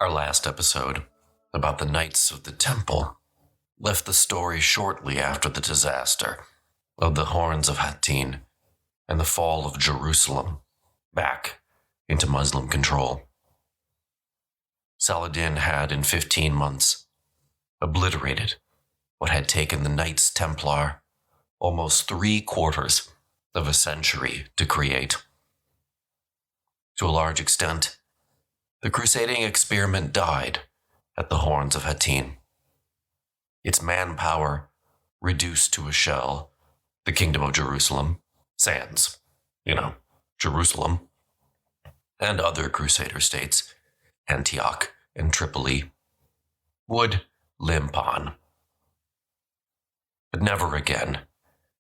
Our last episode, about the Knights of the Temple, left the story shortly after the disaster of the Horns of Hattin and the fall of Jerusalem back into Muslim control. Saladin had, in 15 months, obliterated what had taken the Knights Templar almost 3/4 of a century to create. To a large extent, the crusading experiment died at the Horns of Hattin. Its manpower reduced to a shell, the Kingdom of Jerusalem, sans, Jerusalem, and other crusader states, Antioch and Tripoli, would limp on. But never again,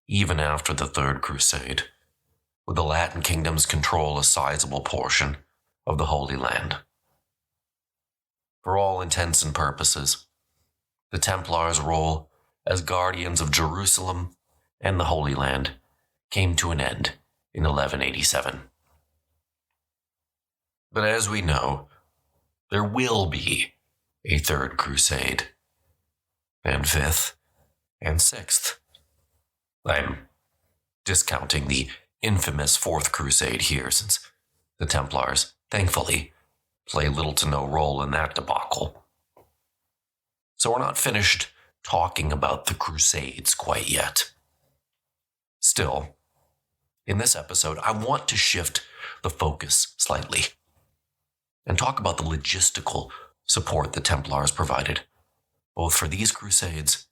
even after the Third Crusade, would the Latin kingdoms control a sizable portion of the Holy Land. For all intents and purposes, the Templars' role as guardians of Jerusalem and the Holy Land came to an end in 1187. But as we know, there will be a Third Crusade, and Fifth and Sixth. I'm discounting the infamous Fourth Crusade here, since the Templars, thankfully, play little to no role in that debacle. So we're not finished talking about the Crusades quite yet. Still, in this episode, I want to shift the focus slightly and talk about the logistical support the Templars provided, both for these Crusades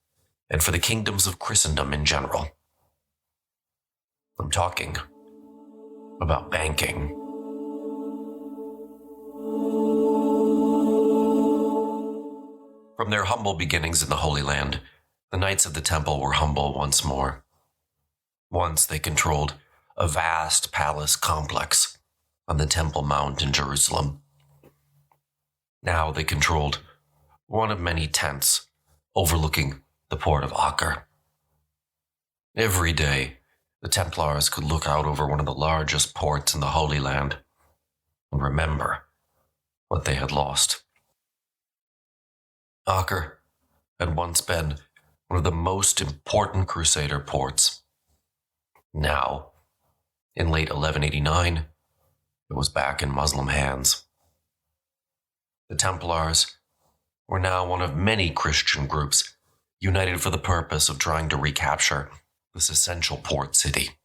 and for the kingdoms of Christendom in general. I'm talking about banking. From their humble beginnings in the Holy Land, the Knights of the Temple were humble once more. Once they controlled a vast palace complex on the Temple Mount in Jerusalem. Now they controlled one of many tents overlooking the port of Acre. Every day, the Templars could look out over one of the largest ports in the Holy Land and remember what they had lost. Acre had once been one of the most important Crusader ports. Now, in late 1189, it was back in Muslim hands. The Templars were now one of many Christian groups united for the purpose of trying to recapture this essential port city.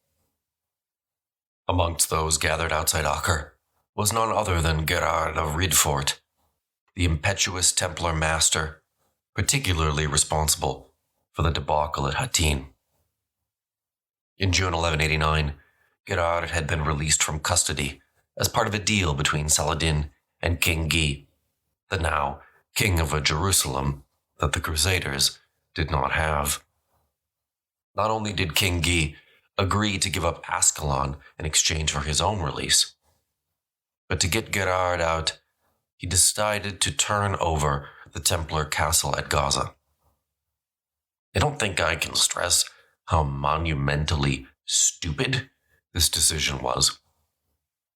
Amongst those gathered outside Acre was none other than Gerard of Ridfort, the impetuous Templar master, particularly responsible for the debacle at Hattin. In June 1189, Gerard had been released from custody as part of a deal between Saladin and King Guy, the now King of Jerusalem that the Crusaders did not have. Not only did King Guy agree to give up Ascalon in exchange for his own release, but to get Gerard out, he decided to turn over the Templar castle at Gaza. I don't think I can stress how monumentally stupid this decision was.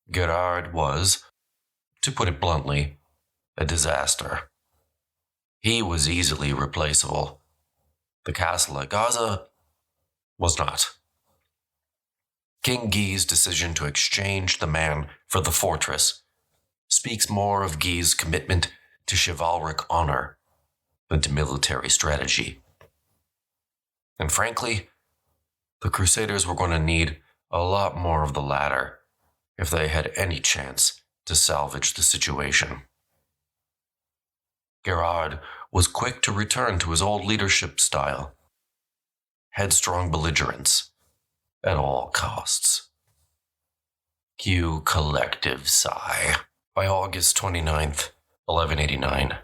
Gerard was, to put it bluntly, a disaster. He was easily replaceable. The castle at Gaza was not. King Guy's decision to exchange the man for the fortress speaks more of Guy's commitment to chivalric honor than to military strategy. And frankly, the Crusaders were going to need a lot more of the latter if they had any chance to salvage the situation. Gerard was quick to return to his old leadership style, headstrong belligerence at all costs. Cue collective sigh. By August 29th, 1189,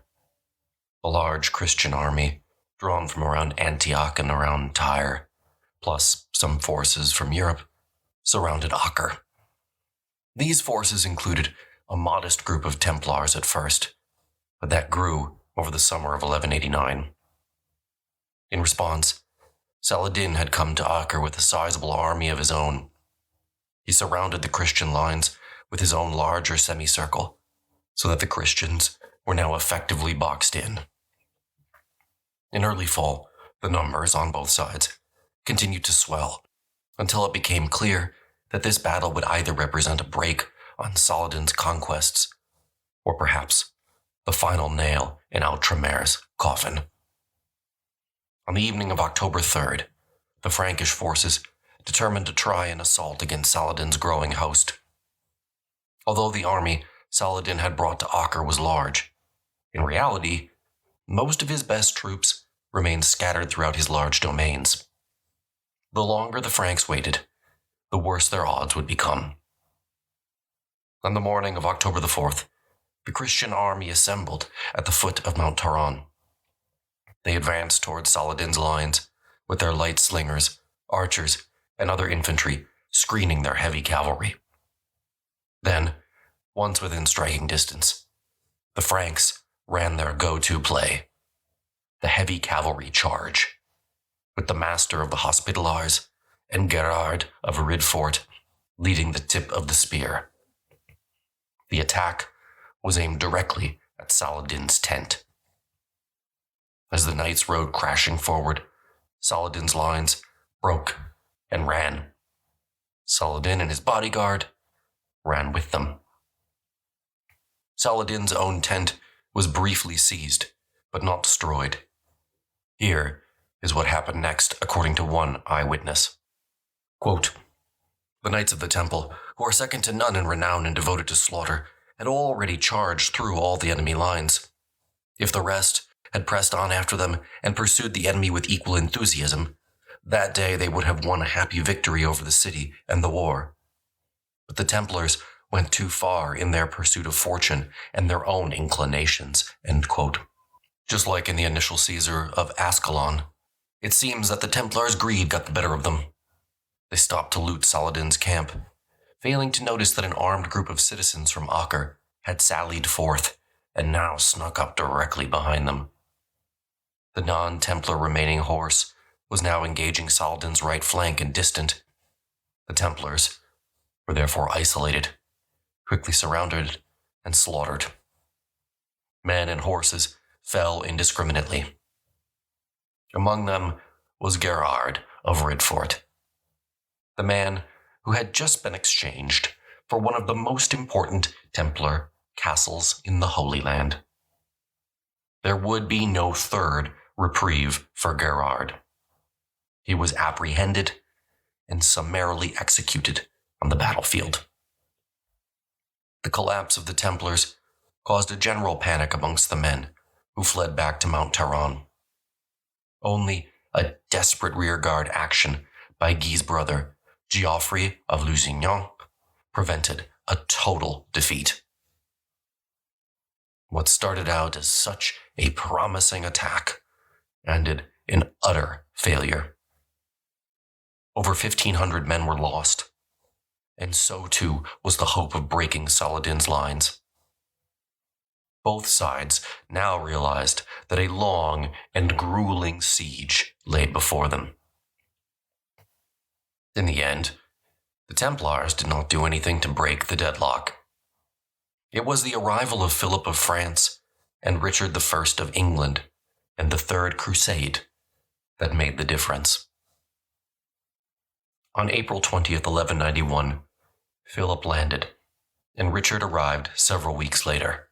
a large Christian army, drawn from around Antioch and around Tyre, plus some forces from Europe, surrounded Acre. These forces included a modest group of Templars at first, but that grew over the summer of 1189. In response, Saladin had come to Acre with a sizable army of his own. He surrounded the Christian lines with his own larger semicircle, so that the Christians were now effectively boxed in. In early fall, the numbers on both sides continued to swell until it became clear that this battle would either represent a break on Saladin's conquests or perhaps the final nail in Outremer's coffin. On the evening of October 3rd, the Frankish forces determined to try an assault against Saladin's growing host. Although the army Saladin had brought to Acre was large, in reality, most of his best troops remained scattered throughout his large domains. The longer the Franks waited, the worse their odds would become. On the morning of October the 4th, the Christian army assembled at the foot of Mount Taran. They advanced towards Saladin's lines, with their light slingers, archers, and other infantry screening their heavy cavalry. Then, once within striking distance, the Franks ran their go-to play, the heavy cavalry charge, with the master of the Hospitallers and Gerard of Ridfort leading the tip of the spear. The attack was aimed directly at Saladin's tent. As the knights rode crashing forward, Saladin's lines broke and ran. Saladin and his bodyguard ran with them. Saladin's own tent was briefly seized, but not destroyed. Here is what happened next, according to one eyewitness. Quote, "The Knights of the Temple, who are second to none in renown and devoted to slaughter, had already charged through all the enemy lines. If the rest had pressed on after them and pursued the enemy with equal enthusiasm, that day they would have won a happy victory over the city and the war. But the Templars went too far in their pursuit of fortune and their own inclinations." End quote. Just like in the initial seizure of Ascalon, it seems that the Templars' greed got the better of them. They stopped to loot Saladin's camp, failing to notice that an armed group of citizens from Acre had sallied forth and now snuck up directly behind them. The non-Templar remaining horse was now engaging Saladin's right flank and distant. The Templars were therefore isolated, quickly surrounded, and slaughtered. Men and horses fell indiscriminately. Among them was Gerard of Ridfort, the man who had just been exchanged for one of the most important Templar castles in the Holy Land. There would be no third reprieve for Gerard. He was apprehended and summarily executed on the battlefield. The collapse of the Templars caused a general panic amongst the men, who fled back to Mount Taran. Only a desperate rearguard action by Guy's brother, Geoffrey of Lusignan, prevented a total defeat. What started out as such a promising attack ended in utter failure. Over 1,500 men were lost, and so too was the hope of breaking Saladin's lines. Both sides now realized that a long and grueling siege lay before them. In the end, the Templars did not do anything to break the deadlock. It was the arrival of Philip of France and Richard I of England and the Third Crusade that made the difference. On April 20th, 1191, Philip landed, and Richard arrived several weeks later.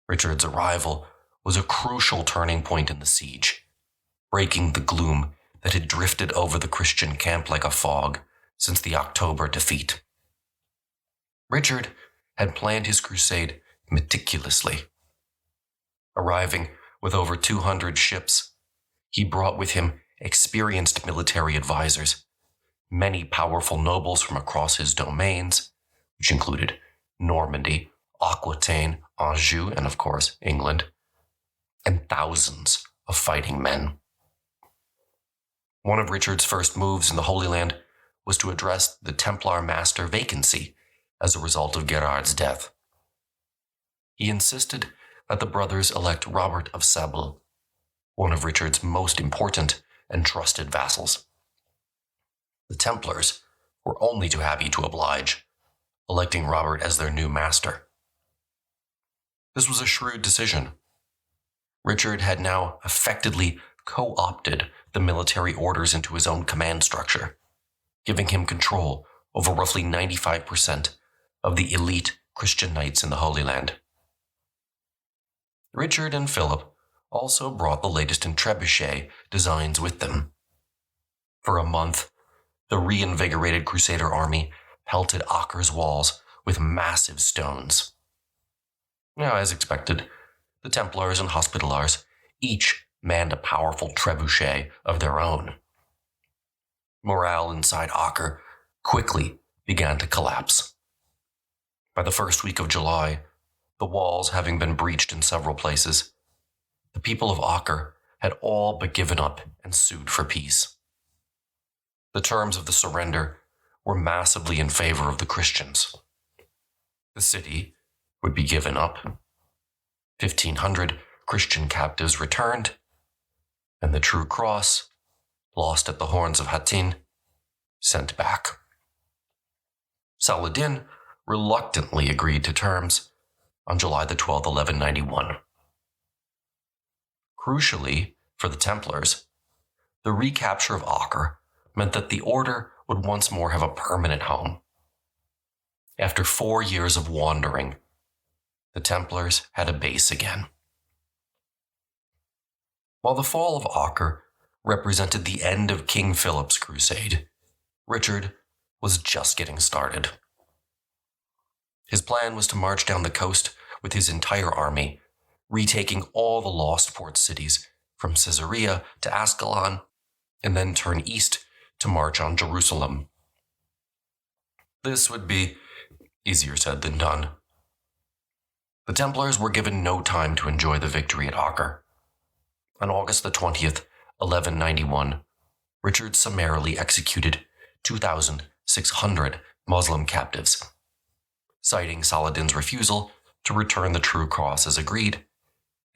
Richard's arrival was a crucial turning point in the siege, breaking the gloom that had drifted over the Christian camp like a fog since the October defeat. Richard had planned his crusade meticulously. Arriving with over 200 ships, he brought with him experienced military advisors, many powerful nobles from across his domains, which included Normandy, Aquitaine, Anjou, and of course, England, and thousands of fighting men. One of Richard's first moves in the Holy Land was to address the Templar master vacancy as a result of Gerard's death. He insisted that the brothers elect Robert of Sable, one of Richard's most important and trusted vassals. The Templars were only too happy to oblige, electing Robert as their new master. This was a shrewd decision. Richard had now effectively co-opted the military orders into his own command structure, giving him control over roughly 95% of the elite Christian knights in the Holy Land. Richard and Philip also brought the latest in trebuchet designs with them. For a month, the reinvigorated Crusader army pelted Acre's walls with massive stones. Now, as expected, the Templars and Hospitallers each manned a powerful trebuchet of their own. Morale inside Acre quickly began to collapse. By the first week of July, the walls having been breached in several places, the people of Acre had all but given up and sued for peace. The terms of the surrender were massively in favor of the Christians. The city would be given up, 1,500 Christian captives returned, and the True Cross, lost at the Horns of Hattin, sent back. Saladin reluctantly agreed to terms on July the 12th, 1191. Crucially, for the Templars, the recapture of Acre meant that the order would once more have a permanent home. After 4 years of wandering, the Templars had a base again. While the fall of Acre represented the end of King Philip's crusade, Richard was just getting started. His plan was to march down the coast with his entire army, retaking all the lost port cities from Caesarea to Ascalon, and then turn east to march on Jerusalem. This would be easier said than done. The Templars were given no time to enjoy the victory at Acre. On August the 20th, 1191, Richard summarily executed 2,600 Muslim captives, citing Saladin's refusal to return the True Cross as agreed,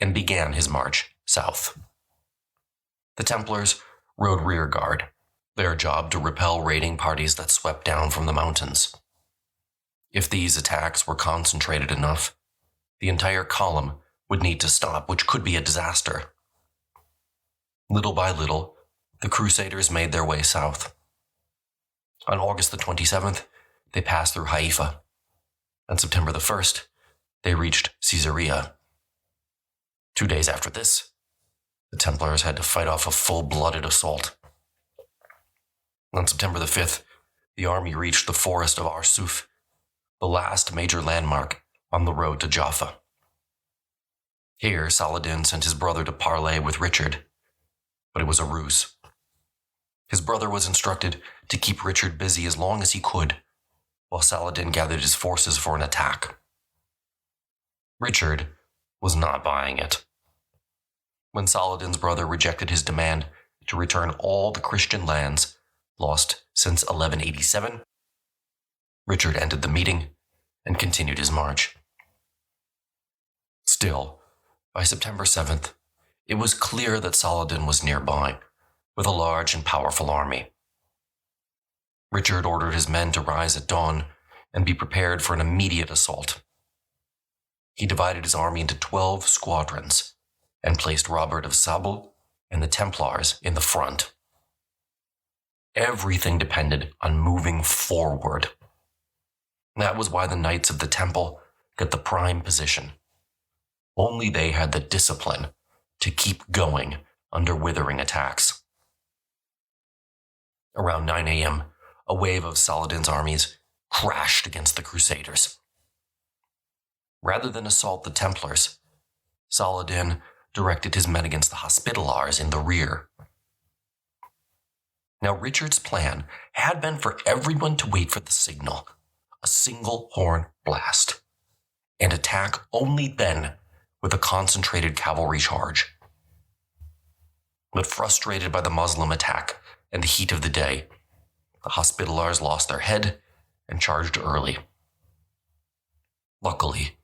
and began his march south. The Templars rode rear guard, their job to repel raiding parties that swept down from the mountains. If these attacks were concentrated enough, the entire column would need to stop, which could be a disaster. Little by little, the Crusaders made their way south. On August the 27th, they passed through Haifa. On September the 1st, they reached Caesarea. 2 days after this, the Templars had to fight off a full-blooded assault. On September the 5th, the army reached the forest of Arsuf, the last major landmark on the road to Jaffa. Here, Saladin sent his brother to parley with Richard, but it was a ruse. His brother was instructed to keep Richard busy as long as he could, while Saladin gathered his forces for an attack. Richard was not buying it. When Saladin's brother rejected his demand to return all the Christian lands lost since 1187, Richard ended the meeting and continued his march. Still, by September 7th, it was clear that Saladin was nearby, with a large and powerful army. Richard ordered his men to rise at dawn and be prepared for an immediate assault. He divided his army into 12 squadrons and placed Robert of Sable and the Templars in the front. Everything depended on moving forward. That was why the Knights of the Temple got the prime position. Only they had the discipline to keep going under withering attacks. Around 9 a.m., a wave of Saladin's armies crashed against the Crusaders. Rather than assault the Templars, Saladin directed his men against the Hospitallars in the rear. Now, Richard's plan had been for everyone to wait for the signal, a single horn blast, and attack only then with a concentrated cavalry charge. But frustrated by the Muslim attack and the heat of the day, the Hospitallars lost their head and charged early. Luckily,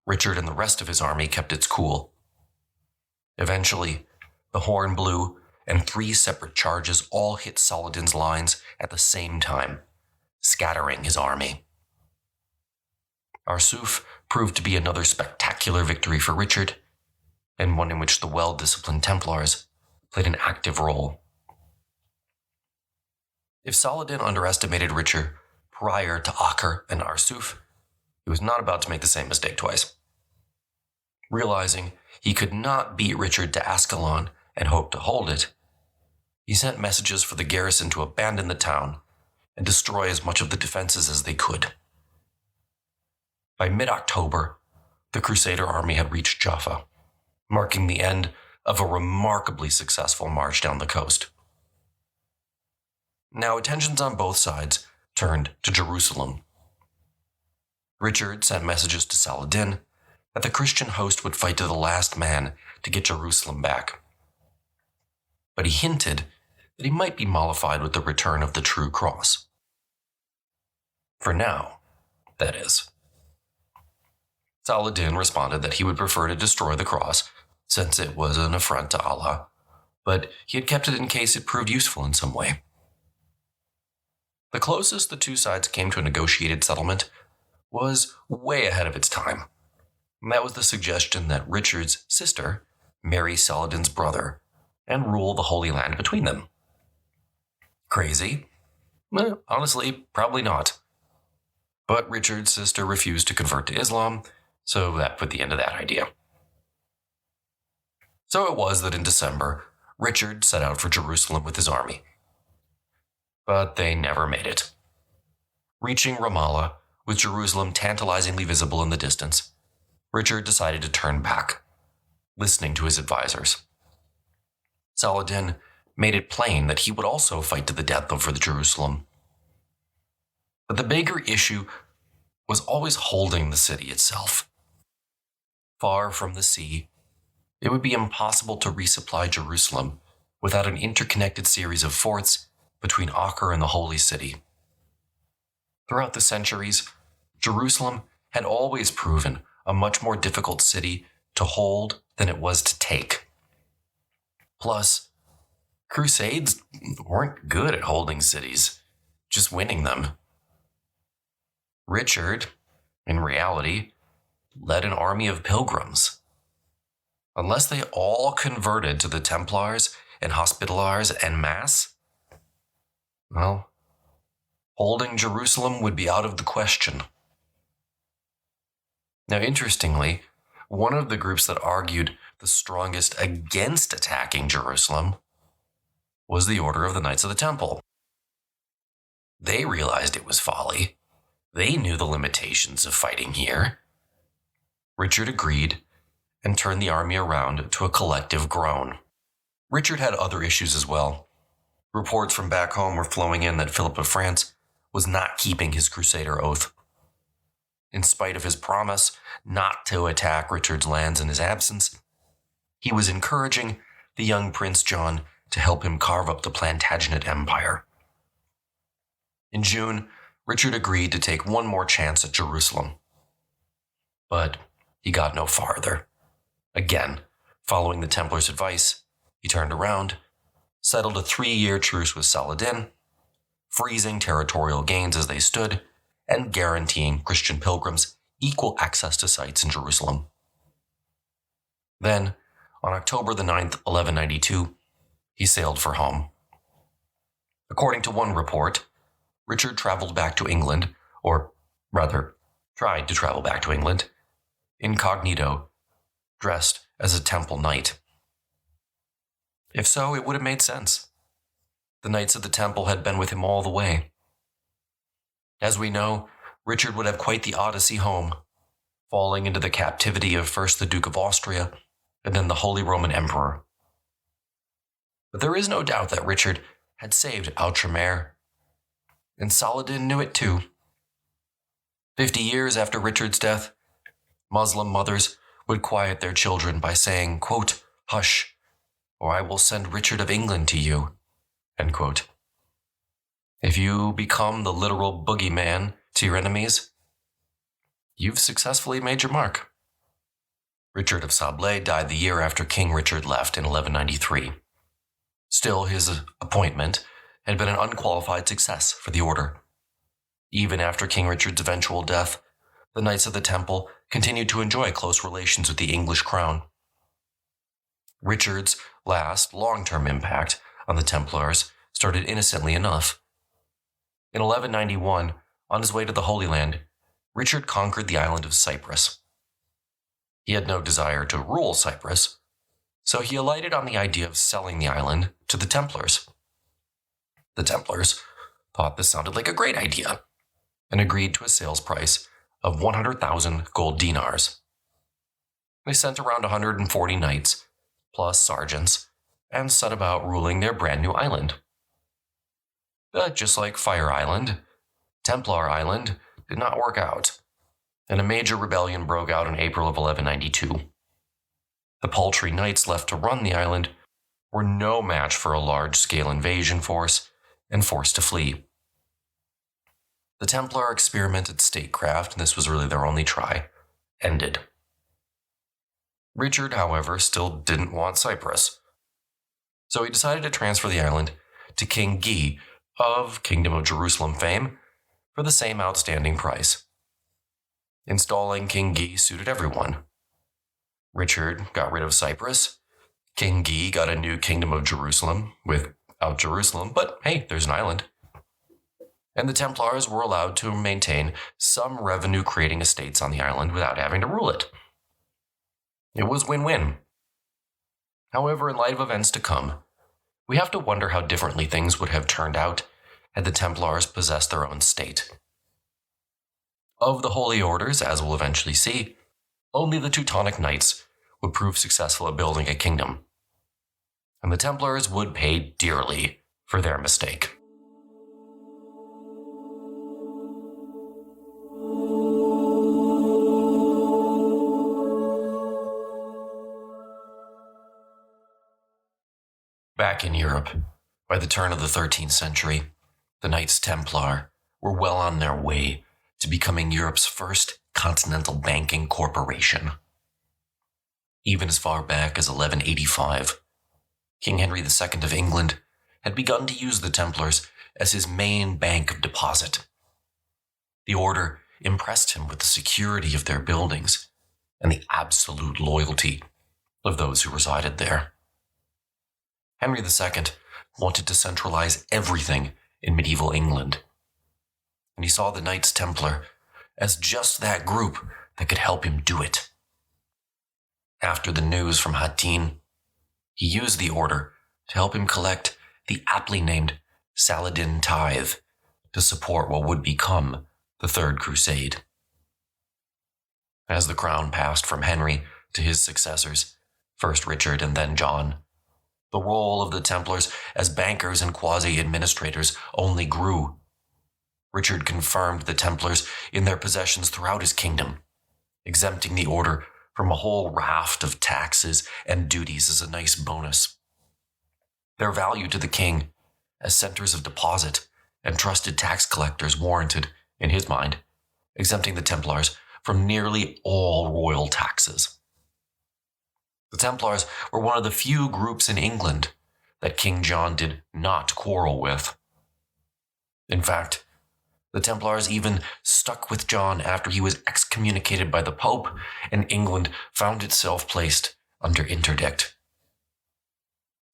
Richard and the rest of his army kept its cool. Eventually, the horn blew, and 3 separate charges all hit Saladin's lines at the same time, scattering his army. Arsuf proved to be another spectacular victory for Richard, and one in which the well-disciplined Templars played an active role. If Saladin underestimated Richard prior to Acre and Arsuf, he was not about to make the same mistake twice. Realizing he could not beat Richard to Ascalon and hope to hold it, he sent messages for the garrison to abandon the town and destroy as much of the defenses as they could. By mid-October, the Crusader army had reached Jaffa, marking the end of a remarkably successful march down the coast. Now attentions on both sides turned to Jerusalem. Richard sent messages to Saladin that the Christian host would fight to the last man to get Jerusalem back. But he hinted that he might be mollified with the return of the true cross. For now, that is. Saladin responded that he would prefer to destroy the cross, since it was an affront to Allah, but he had kept it in case it proved useful in some way. The closest the two sides came to a negotiated settlement was way ahead of its time. And that was the suggestion that Richard's sister marry Saladin's brother and rule the Holy Land between them. Crazy? Honestly, probably not. But Richard's sister refused to convert to Islam, so that put the end to that idea. So it was that in December, Richard set out for Jerusalem with his army. But they never made it. Reaching Ramallah, with Jerusalem tantalizingly visible in the distance, Richard decided to turn back, listening to his advisors. Saladin made it plain that he would also fight to the death over the Jerusalem. But the bigger issue was always holding the city itself. Far from the sea, it would be impossible to resupply Jerusalem without an interconnected series of forts between Acre and the Holy City. Throughout the centuries, Jerusalem had always proven a much more difficult city to hold than it was to take. Plus, Crusades weren't good at holding cities, just winning them. Richard, in reality, led an army of pilgrims. Unless they all converted to the Templars and Hospitallers en masse, well, holding Jerusalem would be out of the question. Now, interestingly, one of the groups that argued the strongest against attacking Jerusalem was the Order of the Knights of the Temple. They realized it was folly. They knew the limitations of fighting here. Richard agreed and turned the army around to a collective groan. Richard had other issues as well. Reports from back home were flowing in that Philip of France was not keeping his Crusader oath. In spite of his promise not to attack Richard's lands in his absence, he was encouraging the young Prince John to help him carve up the Plantagenet Empire. In June, Richard agreed to take one more chance at Jerusalem. But he got no farther. Again, following the Templars' advice, he turned around, settled a 3-year truce with Saladin, freezing territorial gains as they stood, and guaranteeing Christian pilgrims equal access to sites in Jerusalem. Then, on October the 9th, 1192, he sailed for home. According to one report, Richard traveled back to England, or rather, tried to travel back to England, incognito, dressed as a temple knight. If so, it would have made sense. The Knights of the Temple had been with him all the way. As we know, Richard would have quite the odyssey home, falling into the captivity of first the Duke of Austria and then the Holy Roman Emperor. But there is no doubt that Richard had saved Outremer, and Saladin knew it too. 50 years after Richard's death, Muslim mothers would quiet their children by saying, quote, "Hush, or I will send Richard of England to you," end quote. If you become the literal boogeyman to your enemies, you've successfully made your mark. Richard of Sablé died the year after King Richard left in 1193. Still, his appointment had been an unqualified success for the order. Even after King Richard's eventual death, the Knights of the Temple continued to enjoy close relations with the English crown. Richard's last long-term impact on the Templars started innocently enough. In 1191, on his way to the Holy Land, Richard conquered the island of Cyprus. He had no desire to rule Cyprus, so he alighted on the idea of selling the island to the Templars. The Templars thought this sounded like a great idea and agreed to a sales price of 100,000 gold dinars. They sent around 140 knights, plus sergeants, and set about ruling their brand new island. But just like Fire Island, Templar Island did not work out, and a major rebellion broke out in April of 1192. The paltry knights left to run the island were no match for a large-scale invasion force and forced to flee. The Templar experimented statecraft, and this was really their only try, ended. Richard, however, still didn't want Cyprus, so he decided to transfer the island to King Guy of Kingdom of Jerusalem fame for the same outstanding price. Installing King Guy suited everyone. Richard got rid of Cyprus. King Guy got a new Kingdom of Jerusalem without Jerusalem, but hey, there's an island. And the Templars were allowed to maintain some revenue-creating estates on the island without having to rule it. It was win-win. However, in light of events to come, we have to wonder how differently things would have turned out had the Templars possessed their own state. Of the Holy Orders, as we'll eventually see, only the Teutonic Knights would prove successful at building a kingdom, and the Templars would pay dearly for their mistake. Back in Europe, by the turn of the 13th century, the Knights Templar were well on their way to becoming Europe's first continental banking corporation. Even as far back as 1185, King Henry II of England had begun to use the Templars as his main bank of deposit. The order impressed him with the security of their buildings and the absolute loyalty of those who resided there. Henry II wanted to centralize everything in medieval England, and he saw the Knights Templar as just that group that could help him do it. After the news from Hattin, he used the order to help him collect the aptly named Saladin tithe to support what would become the Third Crusade. As the crown passed from Henry to his successors, first Richard and then John, the role of the Templars as bankers and quasi-administrators only grew. Richard confirmed the Templars in their possessions throughout his kingdom, exempting the order from a whole raft of taxes and duties as a nice bonus. Their value to the king as centers of deposit and trusted tax collectors warranted, in his mind, exempting the Templars from nearly all royal taxes. The Templars were one of the few groups in England that King John did not quarrel with. In fact, the Templars even stuck with John after he was excommunicated by the Pope and England found itself placed under interdict.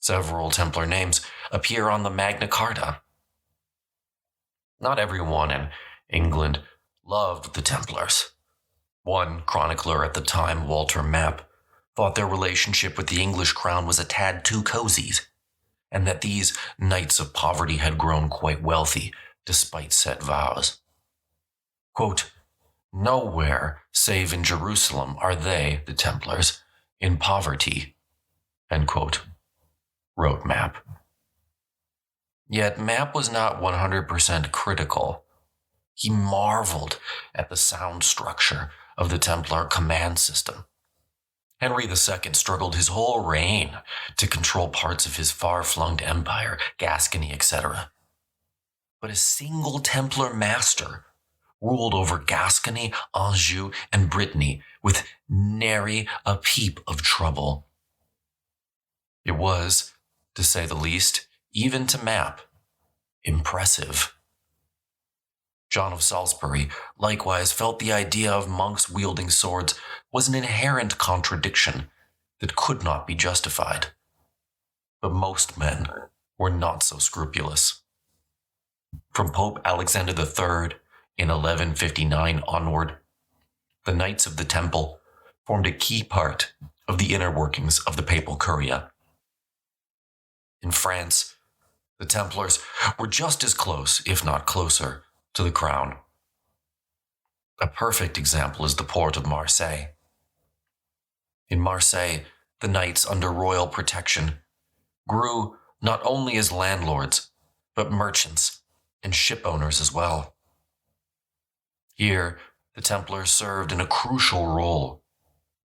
Several Templar names appear on the Magna Carta. Not everyone in England loved the Templars. One chronicler at the time, Walter Map, thought their relationship with the English crown was a tad too cozy, and that these knights of poverty had grown quite wealthy despite set vows. Quote, "Nowhere save in Jerusalem are they, the Templars, in poverty," end quote, wrote Map. Yet Map was not 100% critical. He marveled at the sound structure of the Templar command system. Henry II struggled his whole reign to control parts of his far-flung empire, Gascony, etc. But a single Templar master ruled over Gascony, Anjou, and Brittany with nary a peep of trouble. It was, to say the least, even to Map, impressive. John of Salisbury likewise felt the idea of monks wielding swords was an inherent contradiction that could not be justified. But most men were not so scrupulous. From Pope Alexander III in 1159 onward, the Knights of the Temple formed a key part of the inner workings of the papal curia. In France, the Templars were just as close, if not closer, to the crown. A perfect example is the port of Marseille. In Marseille, the knights under royal protection grew not only as landlords, but merchants and ship owners as well. Here, the Templars served in a crucial role,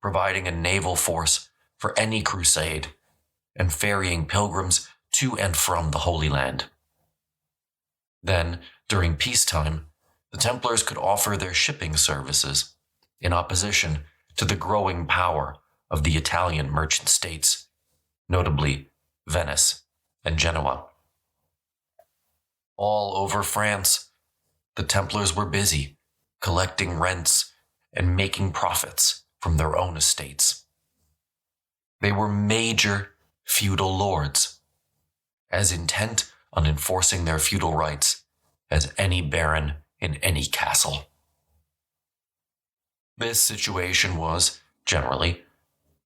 providing a naval force for any crusade and ferrying pilgrims to and from the Holy Land. Then, during peacetime, the Templars could offer their shipping services in opposition to the growing power of the Italian merchant states, notably Venice and Genoa. All over France, the Templars were busy collecting rents and making profits from their own estates. They were major feudal lords, as intent on enforcing their feudal rights as any baron in any castle. This situation was, generally,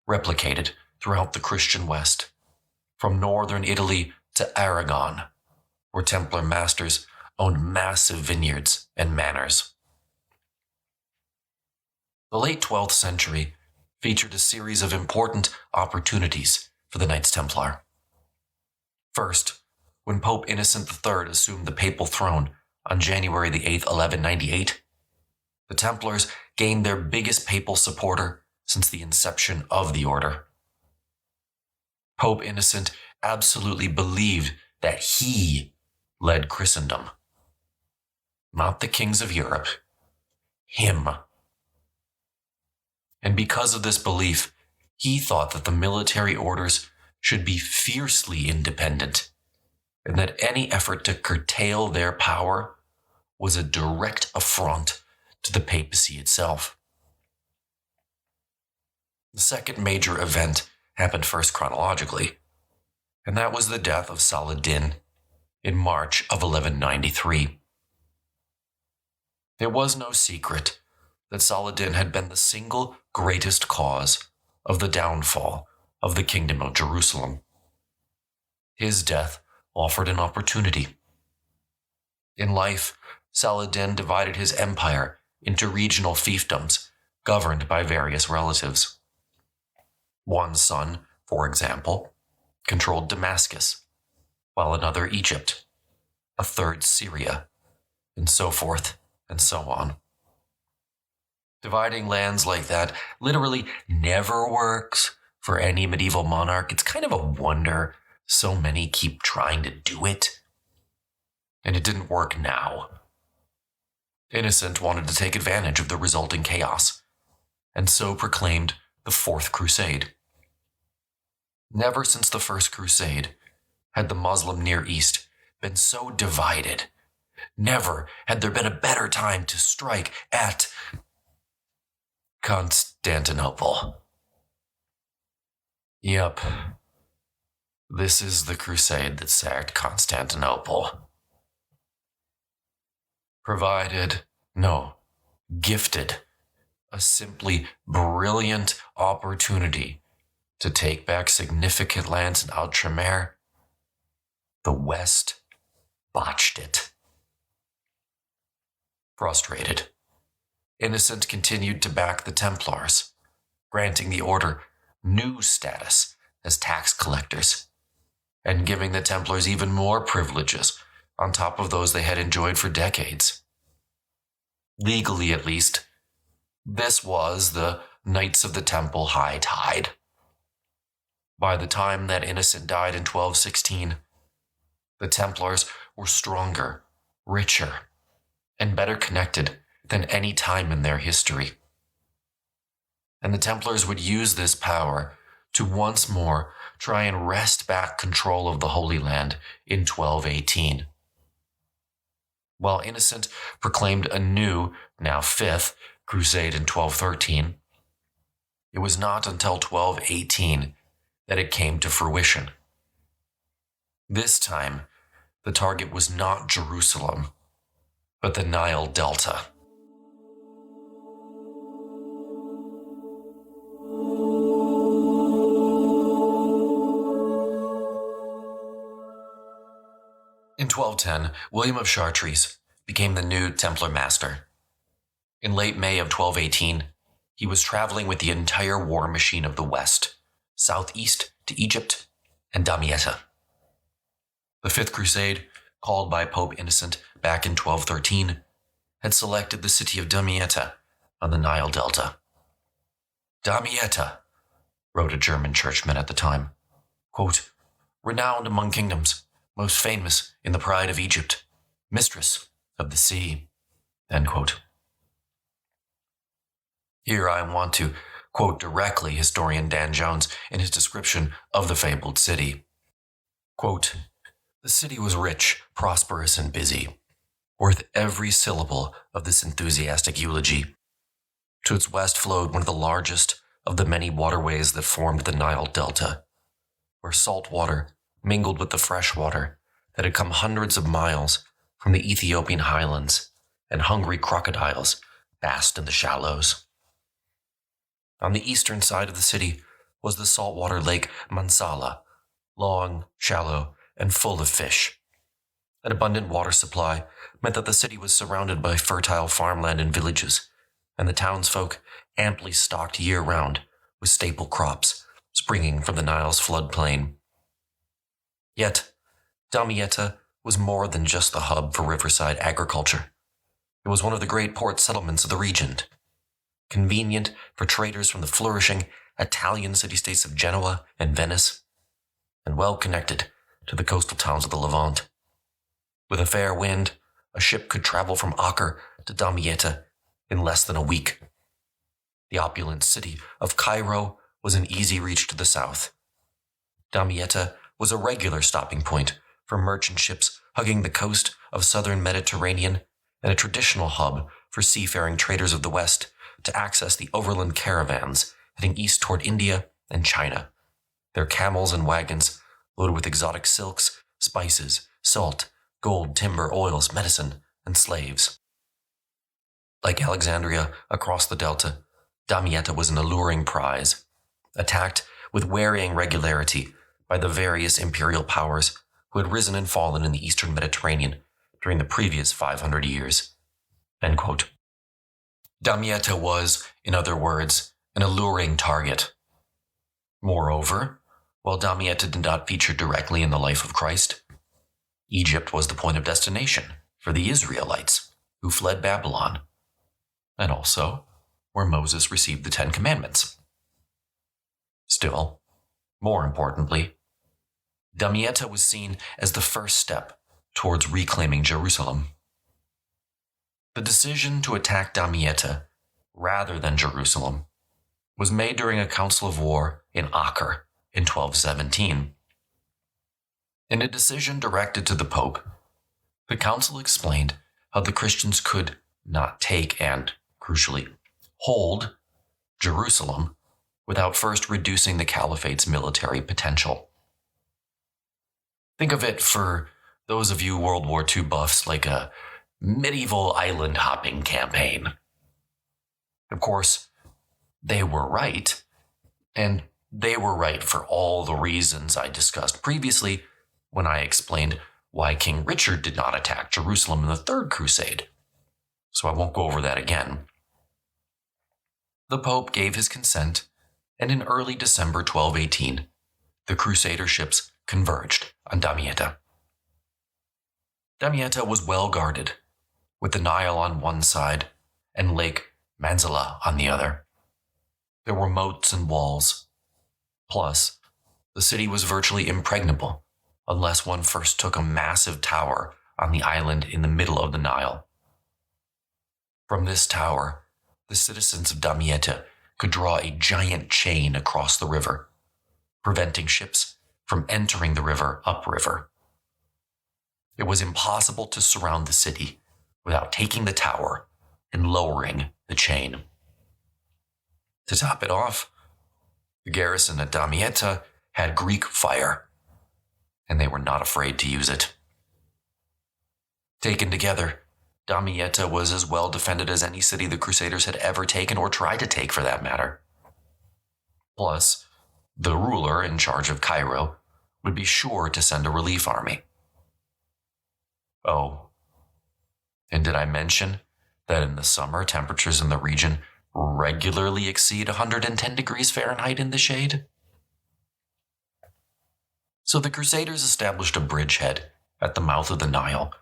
replicated throughout the Christian West, from northern Italy to Aragon, where Templar masters owned massive vineyards and manors. The late 12th century featured a series of important opportunities for the Knights Templar. First, when Pope Innocent III assumed the papal throne on January the 8th, 1198, the Templars gained their biggest papal supporter since the inception of the order. Pope Innocent absolutely believed that he led Christendom. Not the kings of Europe. Him. And because of this belief, he thought that the military orders should be fiercely independent, and that any effort to curtail their power was a direct affront to the papacy itself. The second major event happened first chronologically, and that was the death of Saladin in March of 1193. It was no secret that Saladin had been the single greatest cause of the downfall of the Kingdom of Jerusalem. His death offered an opportunity. In life, Saladin divided his empire into regional fiefdoms governed by various relatives. One son, for example, controlled Damascus, while another Egypt, a third Syria, and so forth and so on. Dividing lands like that literally never works for any medieval monarch. It's kind of a wonder so many keep trying to do it. And it didn't work now. Innocent wanted to take advantage of the resulting chaos, and so proclaimed the Fourth Crusade. Never since the First Crusade had the Muslim Near East been so divided. Never had there been a better time to strike at Constantinople. Yep. This is the crusade that sacked Constantinople. Gifted a simply brilliant opportunity to take back significant lands in Outremer. The West botched it. Frustrated, Innocent continued to back the Templars, granting the order new status as tax collectors, and giving the Templars even more privileges on top of those they had enjoyed for decades. Legally, at least, this was the Knights of the Temple high tide. By the time that Innocent died in 1216, the Templars were stronger, richer, and better connected than any time in their history. And the Templars would use this power to once more try and wrest back control of the Holy Land in 1218. While Innocent proclaimed a new, now Fifth, Crusade in 1213, it was not until 1218 that it came to fruition. This time, the target was not Jerusalem, but the Nile Delta. In 1210, William of Chartres became the new Templar master. In late May of 1218, he was traveling with the entire war machine of the West, southeast to Egypt and Damietta. The Fifth Crusade, called by Pope Innocent back in 1213, had selected the city of Damietta on the Nile Delta. Damietta, wrote a German churchman at the time, quote, renowned among kingdoms, most famous in the pride of Egypt, mistress of the sea, end quote. Here I want to quote directly historian Dan Jones in his description of the fabled city. Quote, the city was rich, prosperous, and busy, worth every syllable of this enthusiastic eulogy. To its west flowed one of the largest of the many waterways that formed the Nile Delta, where salt water mingled with the fresh water that had come hundreds of miles from the Ethiopian highlands, and hungry crocodiles basked in the shallows. On the eastern side of the city was the saltwater lake Mansala, long, shallow, and full of fish. An abundant water supply meant that the city was surrounded by fertile farmland and villages, and the townsfolk amply stocked year-round with staple crops springing from the Nile's floodplain. Yet, Damietta was more than just the hub for riverside agriculture. It was one of the great port settlements of the region, convenient for traders from the flourishing Italian city-states of Genoa and Venice, and well connected to the coastal towns of the Levant. With a fair wind, a ship could travel from Acre to Damietta in less than a week. The opulent city of Cairo was an easy reach to the south. Damietta was a regular stopping point for merchant ships hugging the coast of southern Mediterranean, and a traditional hub for seafaring traders of the West to access the overland caravans heading east toward India and China, their camels and wagons loaded with exotic silks, spices, salt, gold, timber, oils, medicine, and slaves. Like Alexandria across the delta, Damietta was an alluring prize, attacked with varying regularity by the various imperial powers who had risen and fallen in the eastern Mediterranean during the previous 500 years. End quote. Damietta was, in other words, an alluring target. Moreover, while Damietta did not feature directly in the life of Christ, Egypt was the point of destination for the Israelites who fled Babylon, and also where Moses received the Ten Commandments. Still, more importantly, Damietta was seen as the first step towards reclaiming Jerusalem. The decision to attack Damietta rather than Jerusalem was made during a council of war in Acre in 1217. In a decision directed to the Pope, the council explained how the Christians could not take and, crucially, hold Jerusalem without first reducing the caliphate's military potential. Think of it, for those of you World War II buffs, like a medieval island-hopping campaign. Of course, they were right, and they were right for all the reasons I discussed previously when I explained why King Richard did not attack Jerusalem in the Third Crusade, so I won't go over that again. The Pope gave his consent, and in early December 1218, the Crusader ships converged on Damietta. Damietta was well guarded, with the Nile on one side and Lake Manzala on the other. There were moats and walls. Plus, the city was virtually impregnable unless one first took a massive tower on the island in the middle of the Nile. From this tower, the citizens of Damietta could draw a giant chain across the river, preventing ships from entering the river upriver. It was impossible to surround the city without taking the tower and lowering the chain. To top it off, the garrison at Damietta had Greek fire, and they were not afraid to use it. Taken together, Damietta was as well defended as any city the Crusaders had ever taken or tried to take for that matter. Plus, the ruler in charge of Cairo would be sure to send a relief army. Oh, and did I mention that in the summer temperatures in the region regularly exceed 110 degrees Fahrenheit in the shade? So the Crusaders established a bridgehead at the mouth of the Nile,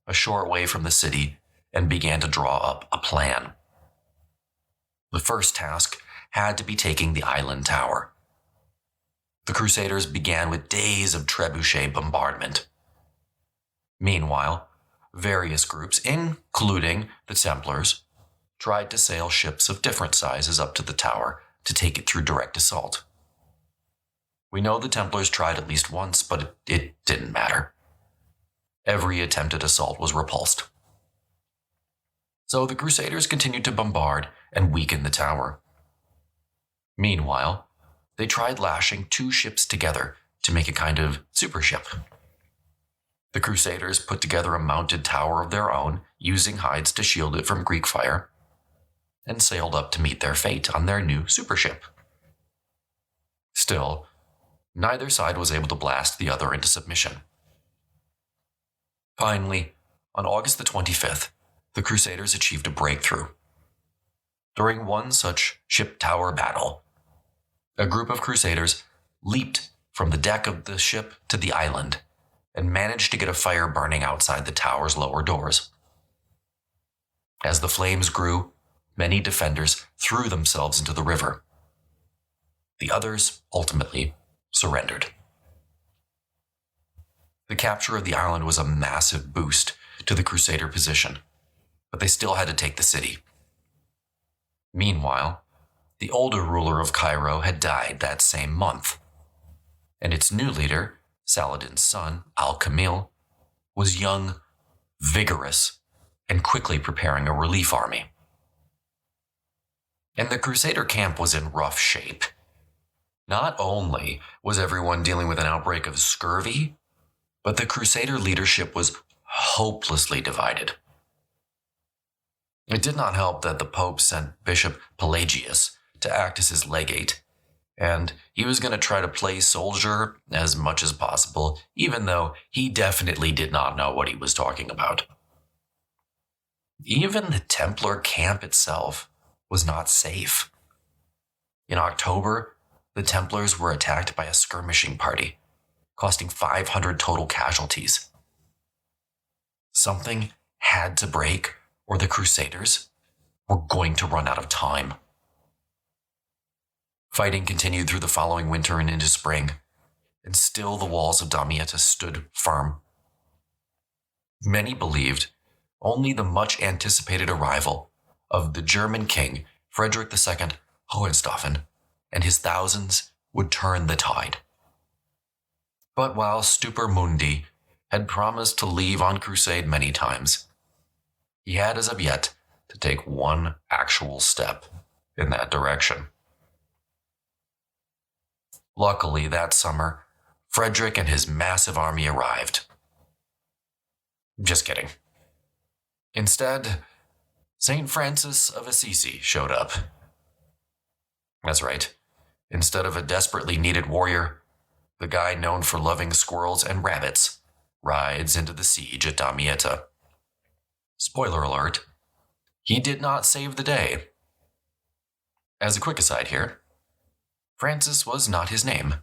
a short way from the city, and began to draw up a plan. The first task had to be taking the island tower. The Crusaders began with days of trebuchet bombardment. Meanwhile, various groups, including the Templars, tried to sail ships of different sizes up to the tower to take it through direct assault. We know the Templars tried at least once, but it didn't matter. Every attempted assault was repulsed. So the Crusaders continued to bombard and weaken the tower. Meanwhile, they tried lashing two ships together to make a kind of supership. The Crusaders put together a mounted tower of their own, using hides to shield it from Greek fire, and sailed up to meet their fate on their new supership. Still, neither side was able to blast the other into submission. Finally, on August the 25th, the Crusaders achieved a breakthrough. During one such ship tower battle, a group of Crusaders leaped from the deck of the ship to the island and managed to get a fire burning outside the tower's lower doors. As the flames grew, many defenders threw themselves into the river. The others ultimately surrendered. The capture of the island was a massive boost to the Crusader position, but they still had to take the city. Meanwhile, the older ruler of Cairo had died that same month, and its new leader, Saladin's son, Al-Kamil, was young, vigorous, and quickly preparing a relief army. And the Crusader camp was in rough shape. Not only was everyone dealing with an outbreak of scurvy, but the Crusader leadership was hopelessly divided. It did not help that the Pope sent Bishop Pelagius to act as his legate, and he was going to try to play soldier as much as possible, even though he definitely did not know what he was talking about. Even the Templar camp itself was not safe. In October, the Templars were attacked by a skirmishing party, costing 500 total casualties. Something had to break, or the Crusaders were going to run out of time. Fighting continued through the following winter and into spring, and still the walls of Damietta stood firm. Many believed only the much-anticipated arrival of the German king, Frederick II Hohenstaufen, and his thousands would turn the tide. But while Stupor Mundi had promised to leave on crusade many times, he had as of yet to take one actual step in that direction. Luckily, that summer, Frederick and his massive army arrived. Just kidding. Instead, St. Francis of Assisi showed up. That's right. Instead of a desperately needed warrior, the guy known for loving squirrels and rabbits rides into the siege at Damietta. Spoiler alert, he did not save the day. As a quick aside here, Francis was not his name.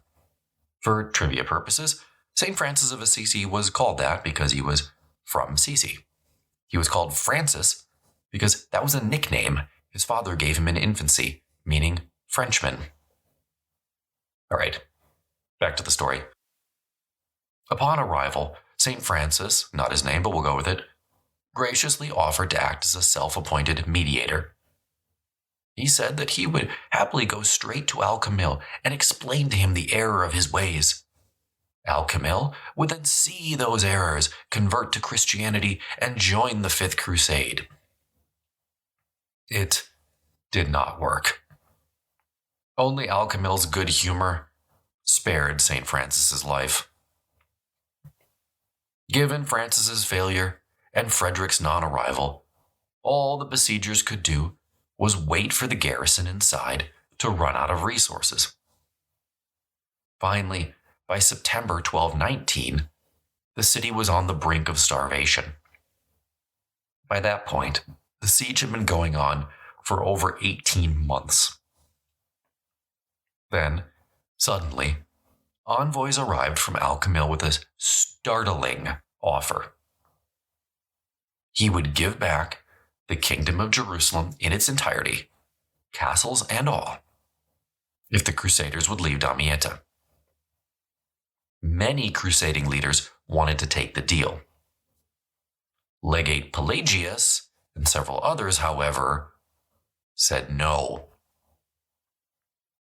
For trivia purposes, St. Francis of Assisi was called that because he was from Assisi. He was called Francis because that was a nickname his father gave him in infancy, meaning Frenchman. All right, back to the story. Upon arrival, St. Francis, not his name, but we'll go with it, graciously offered to act as a self-appointed mediator. He said that he would happily go straight to Al-Kamil and explain to him the error of his ways. Al-Kamil would then see those errors, convert to Christianity, and join the Fifth Crusade. It did not work. Only Al-Kamil's good humor spared St. Francis's life. Given Francis's failure and Frederick's non-arrival, all the besiegers could do was wait for the garrison inside to run out of resources. Finally, by September 1219, the city was on the brink of starvation. By that point, the siege had been going on for over 18 months. Then, suddenly, envoys arrived from Al-Kamil with a startling offer. He would give back the Kingdom of Jerusalem in its entirety, castles and all, if the Crusaders would leave Damietta. Many crusading leaders wanted to take the deal. Legate Pelagius and several others, however, said no.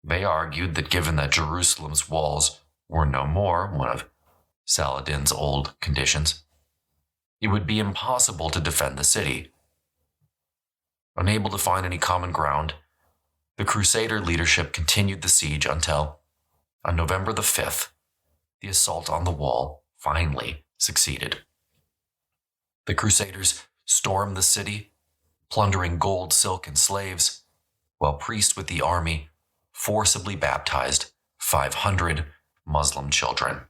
They argued that given that Jerusalem's walls were no more one of Saladin's old conditions, it would be impossible to defend the city. Unable to find any common ground, the Crusader leadership continued the siege until, on November the 5th, the assault on the wall finally succeeded. The Crusaders stormed the city, plundering gold, silk, and slaves, while priests with the army forcibly baptized 500 Muslim children.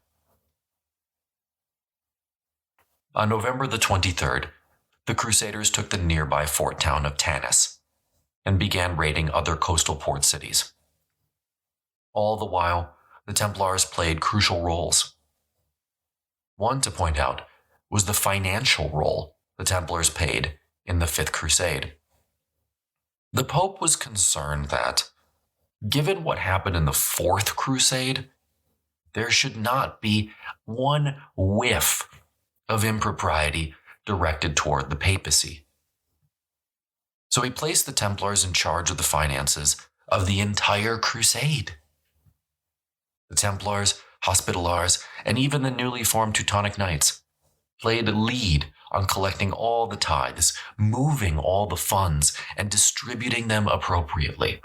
On November the 23rd, the Crusaders took the nearby fort town of Tanis and began raiding other coastal port cities. All the while, the Templars played crucial roles. One to point out was the financial role the Templars played in the Fifth Crusade. The Pope was concerned that, given what happened in the Fourth Crusade, there should not be one whiff of impropriety directed toward the papacy. So he placed the Templars in charge of the finances of the entire crusade. The Templars, Hospitallars, and even the newly formed Teutonic Knights played lead on collecting all the tithes, moving all the funds, and distributing them appropriately.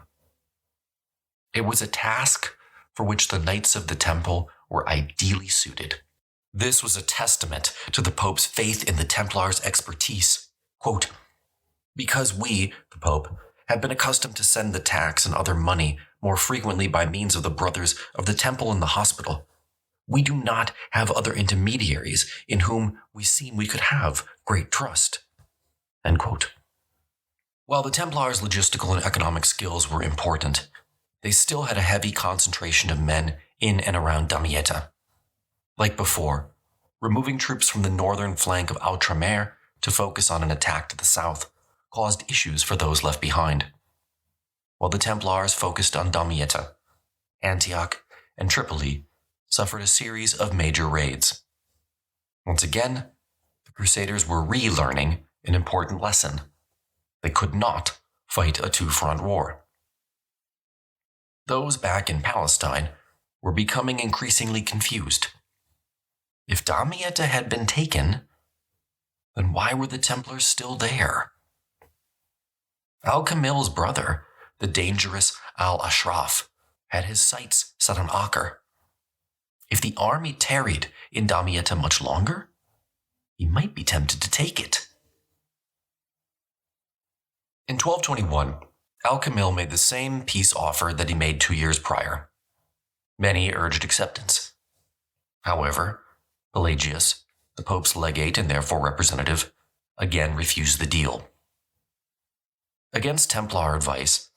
It was a task for which the Knights of the Temple were ideally suited. This was a testament to the Pope's faith in the Templars' expertise. Quote, "Because we, the Pope, have been accustomed to send the tax and other money more frequently by means of the brothers of the Temple and the hospital, we do not have other intermediaries in whom we seem we could have great trust." End quote. While the Templars' logistical and economic skills were important, they still had a heavy concentration of men in and around Damietta. Like before, removing troops from the northern flank of Outremer to focus on an attack to the south caused issues for those left behind. While the Templars focused on Damietta, Antioch, and Tripoli suffered a series of major raids. Once again, the Crusaders were relearning an important lesson. They could not fight a two-front war. Those back in Palestine were becoming increasingly confused. If Damietta had been taken, then why were the Templars still there? Al-Kamil's brother, the dangerous Al-Ashraf, had his sights set on Acre. If the army tarried in Damietta much longer, he might be tempted to take it. In 1221, Al-Kamil made the same peace offer that he made 2 years prior. Many urged acceptance. However, Pelagius, the Pope's legate and therefore representative, again refused the deal. Against Templar advice,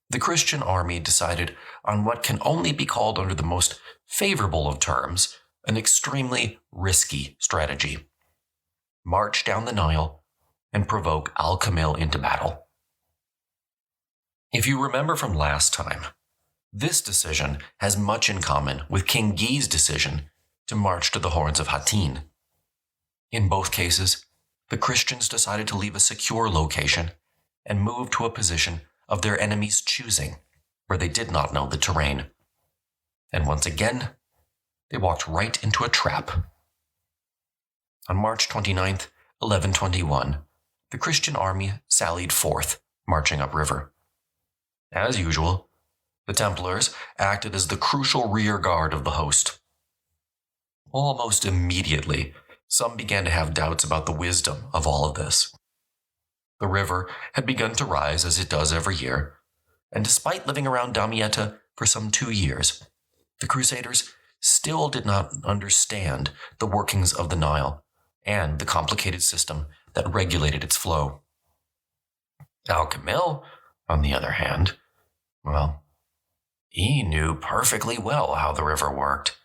the Christian army decided on what can only be called under the most favorable of terms an extremely risky strategy: march down the Nile and provoke Al-Kamil into battle. If you remember from last time, this decision has much in common with King Guy's decision to march to the Horns of Hattin. In both cases, the Christians decided to leave a secure location and move to a position of their enemies' choosing, where they did not know the terrain. And once again, they walked right into a trap. On March 29th, 1121, the Christian army sallied forth, marching upriver. As usual, the Templars acted as the crucial rear guard of the host. Almost immediately, some began to have doubts about the wisdom of all of this. The river had begun to rise as it does every year, and despite living around Damietta for some 2 years, the Crusaders still did not understand the workings of the Nile and the complicated system that regulated its flow. Al-Kamil, on the other hand, well, he knew perfectly well how the river worked.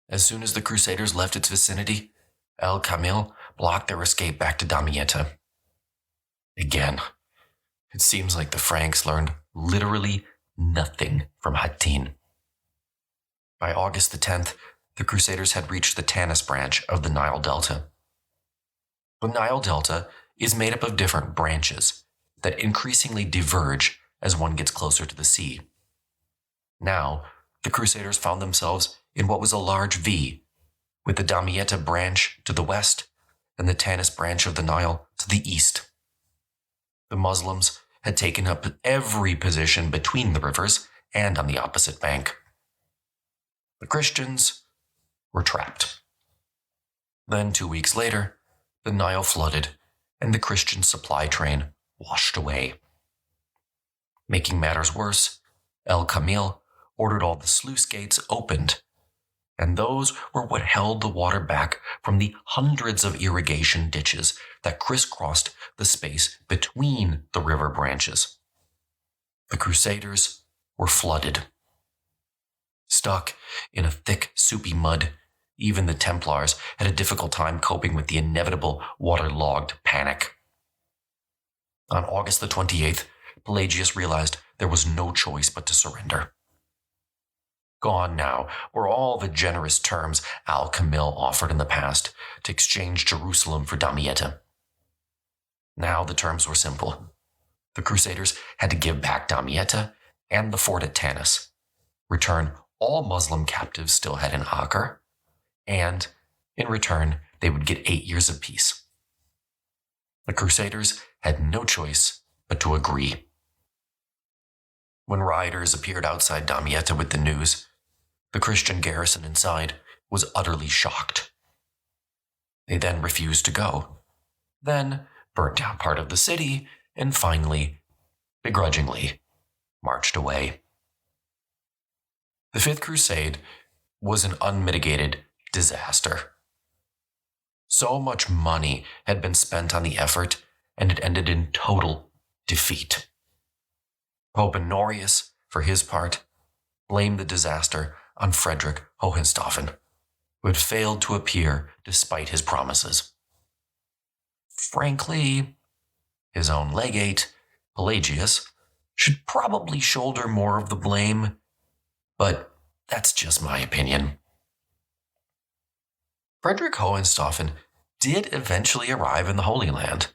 As soon as the Crusaders left its vicinity, Al-Kamil blocked their escape back to Damietta. Again, it seems like the Franks learned literally nothing from Hattin. By August the 10th, the Crusaders had reached the Tanis branch of the Nile Delta. The Nile Delta is made up of different branches that increasingly diverge as one gets closer to the sea. Now, the Crusaders found themselves in what was a large V, with the Damietta branch to the west and the Tanis branch of the Nile to the east. The Muslims had taken up every position between the rivers and on the opposite bank. The Christians were trapped. Then 2 weeks later, the Nile flooded and the Christian supply train washed away. Making matters worse, El-Kamil ordered all the sluice gates opened, and those were what held the water back from the hundreds of irrigation ditches that crisscrossed the space between the river branches. The Crusaders were flooded. Stuck in a thick, soupy mud, even the Templars had a difficult time coping with the inevitable waterlogged panic. On August the 28th, Pelagius realized there was no choice but to surrender. Gone now were all the generous terms Al-Kamil offered in the past to exchange Jerusalem for Damietta. Now the terms were simple. The Crusaders had to give back Damietta and the fort at Tanis, return all Muslim captives still held in Acre, and, in return, they would get 8 years of peace. The Crusaders had no choice but to agree. When riders appeared outside Damietta with the news, the Christian garrison inside was utterly shocked. They then refused to go, then burnt down part of the city, and finally, begrudgingly, marched away. The Fifth Crusade was an unmitigated disaster. So much money had been spent on the effort, and it ended in total defeat. Pope Honorius, for his part, blamed the disaster on Frederick Hohenstaufen, who had failed to appear despite his promises. Frankly, his own legate, Pelagius, should probably shoulder more of the blame, but that's just my opinion. Frederick Hohenstaufen did eventually arrive in the Holy Land.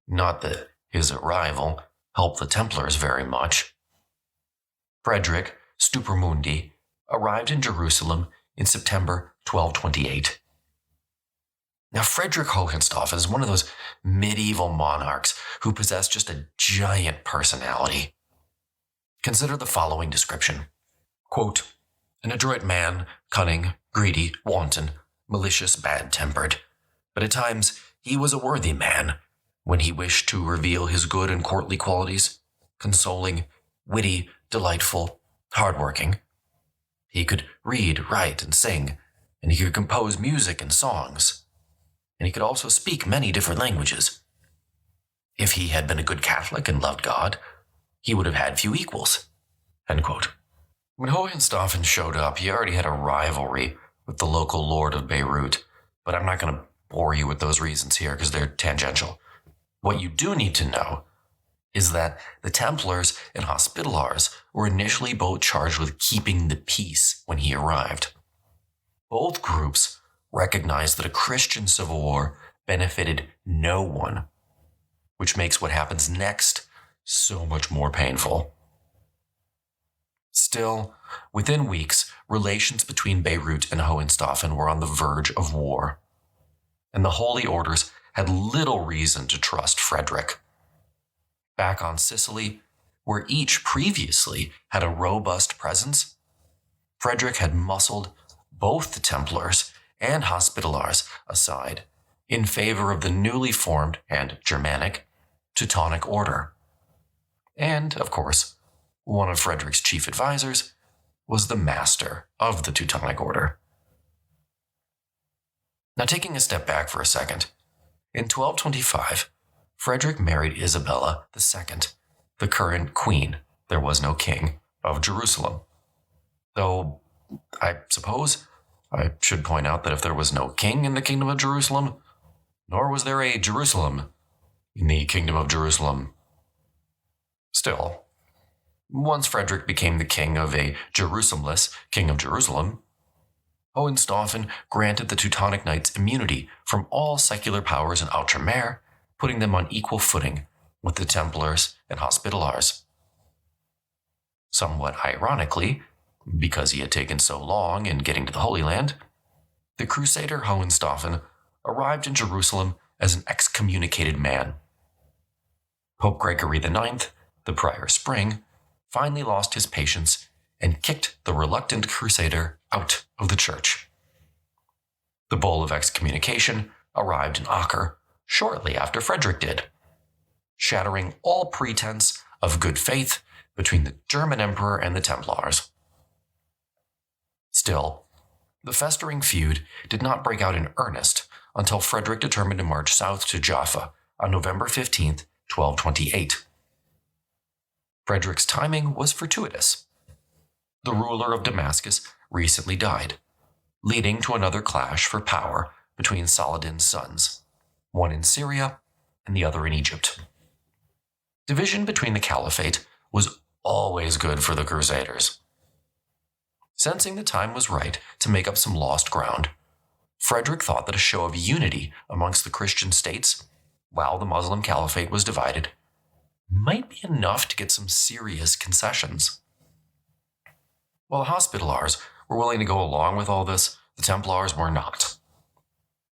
Not that his arrival helped the Templars very much. Frederick Stupermundi arrived in Jerusalem in September 1228. Now, Frederick Hohenstaufen is one of those medieval monarchs who possessed just a giant personality. Consider the following description. Quote, an adroit man, cunning, greedy, wanton, malicious, bad-tempered. But at times he was a worthy man, when he wished to reveal his good and courtly qualities, consoling, witty, delightful, hard-working. He could read, write, and sing, and he could compose music and songs. And he could also speak many different languages. If he had been a good Catholic and loved God, he would have had few equals. End quote. When Hohenstaufen showed up, he already had a rivalry with the local lord of Beirut, but I'm not going to bore you with those reasons here because they're tangential. What you do need to know is that the Templars and Hospitallers were initially both charged with keeping the peace when he arrived. Both groups recognized that a Christian civil war benefited no one, which makes what happens next so much more painful. Still, within weeks, relations between Beirut and Hohenstaufen were on the verge of war, and the Holy Orders had little reason to trust Frederick. Back on Sicily, where each previously had a robust presence, Frederick had muscled both the Templars and Hospitallars aside in favor of the newly formed and Germanic Teutonic Order. And, of course, one of Frederick's chief advisors was the master of the Teutonic Order. Now, taking a step back for a second, in 1225, Frederick married Isabella II, the current queen, there was no king, of Jerusalem. Though, I suppose, I should point out that if there was no king in the kingdom of Jerusalem, nor was there a Jerusalem in the kingdom of Jerusalem. Still, once Frederick became the king of a Jerusalemless king of Jerusalem, Hohenstaufen granted the Teutonic Knights immunity from all secular powers in Outremer, putting them on equal footing with the Templars and Hospitallars. Somewhat ironically, because he had taken so long in getting to the Holy Land, the Crusader Hohenstaufen arrived in Jerusalem as an excommunicated man. Pope Gregory IX, the prior spring, finally lost his patience and kicked the reluctant crusader out of the church. The bull of excommunication arrived in Acre shortly after Frederick did, shattering all pretense of good faith between the German emperor and the Templars. Still, the festering feud did not break out in earnest until Frederick determined to march south to Jaffa on November 15, 1228. Frederick's timing was fortuitous. The ruler of Damascus recently died, leading to another clash for power between Saladin's sons, one in Syria and the other in Egypt. Division between the caliphate was always good for the Crusaders. Sensing the time was right to make up some lost ground, Frederick thought that a show of unity amongst the Christian states, while the Muslim caliphate was divided, might be enough to get some serious concessions. While the Hospitallars were willing to go along with all this, the Templars were not.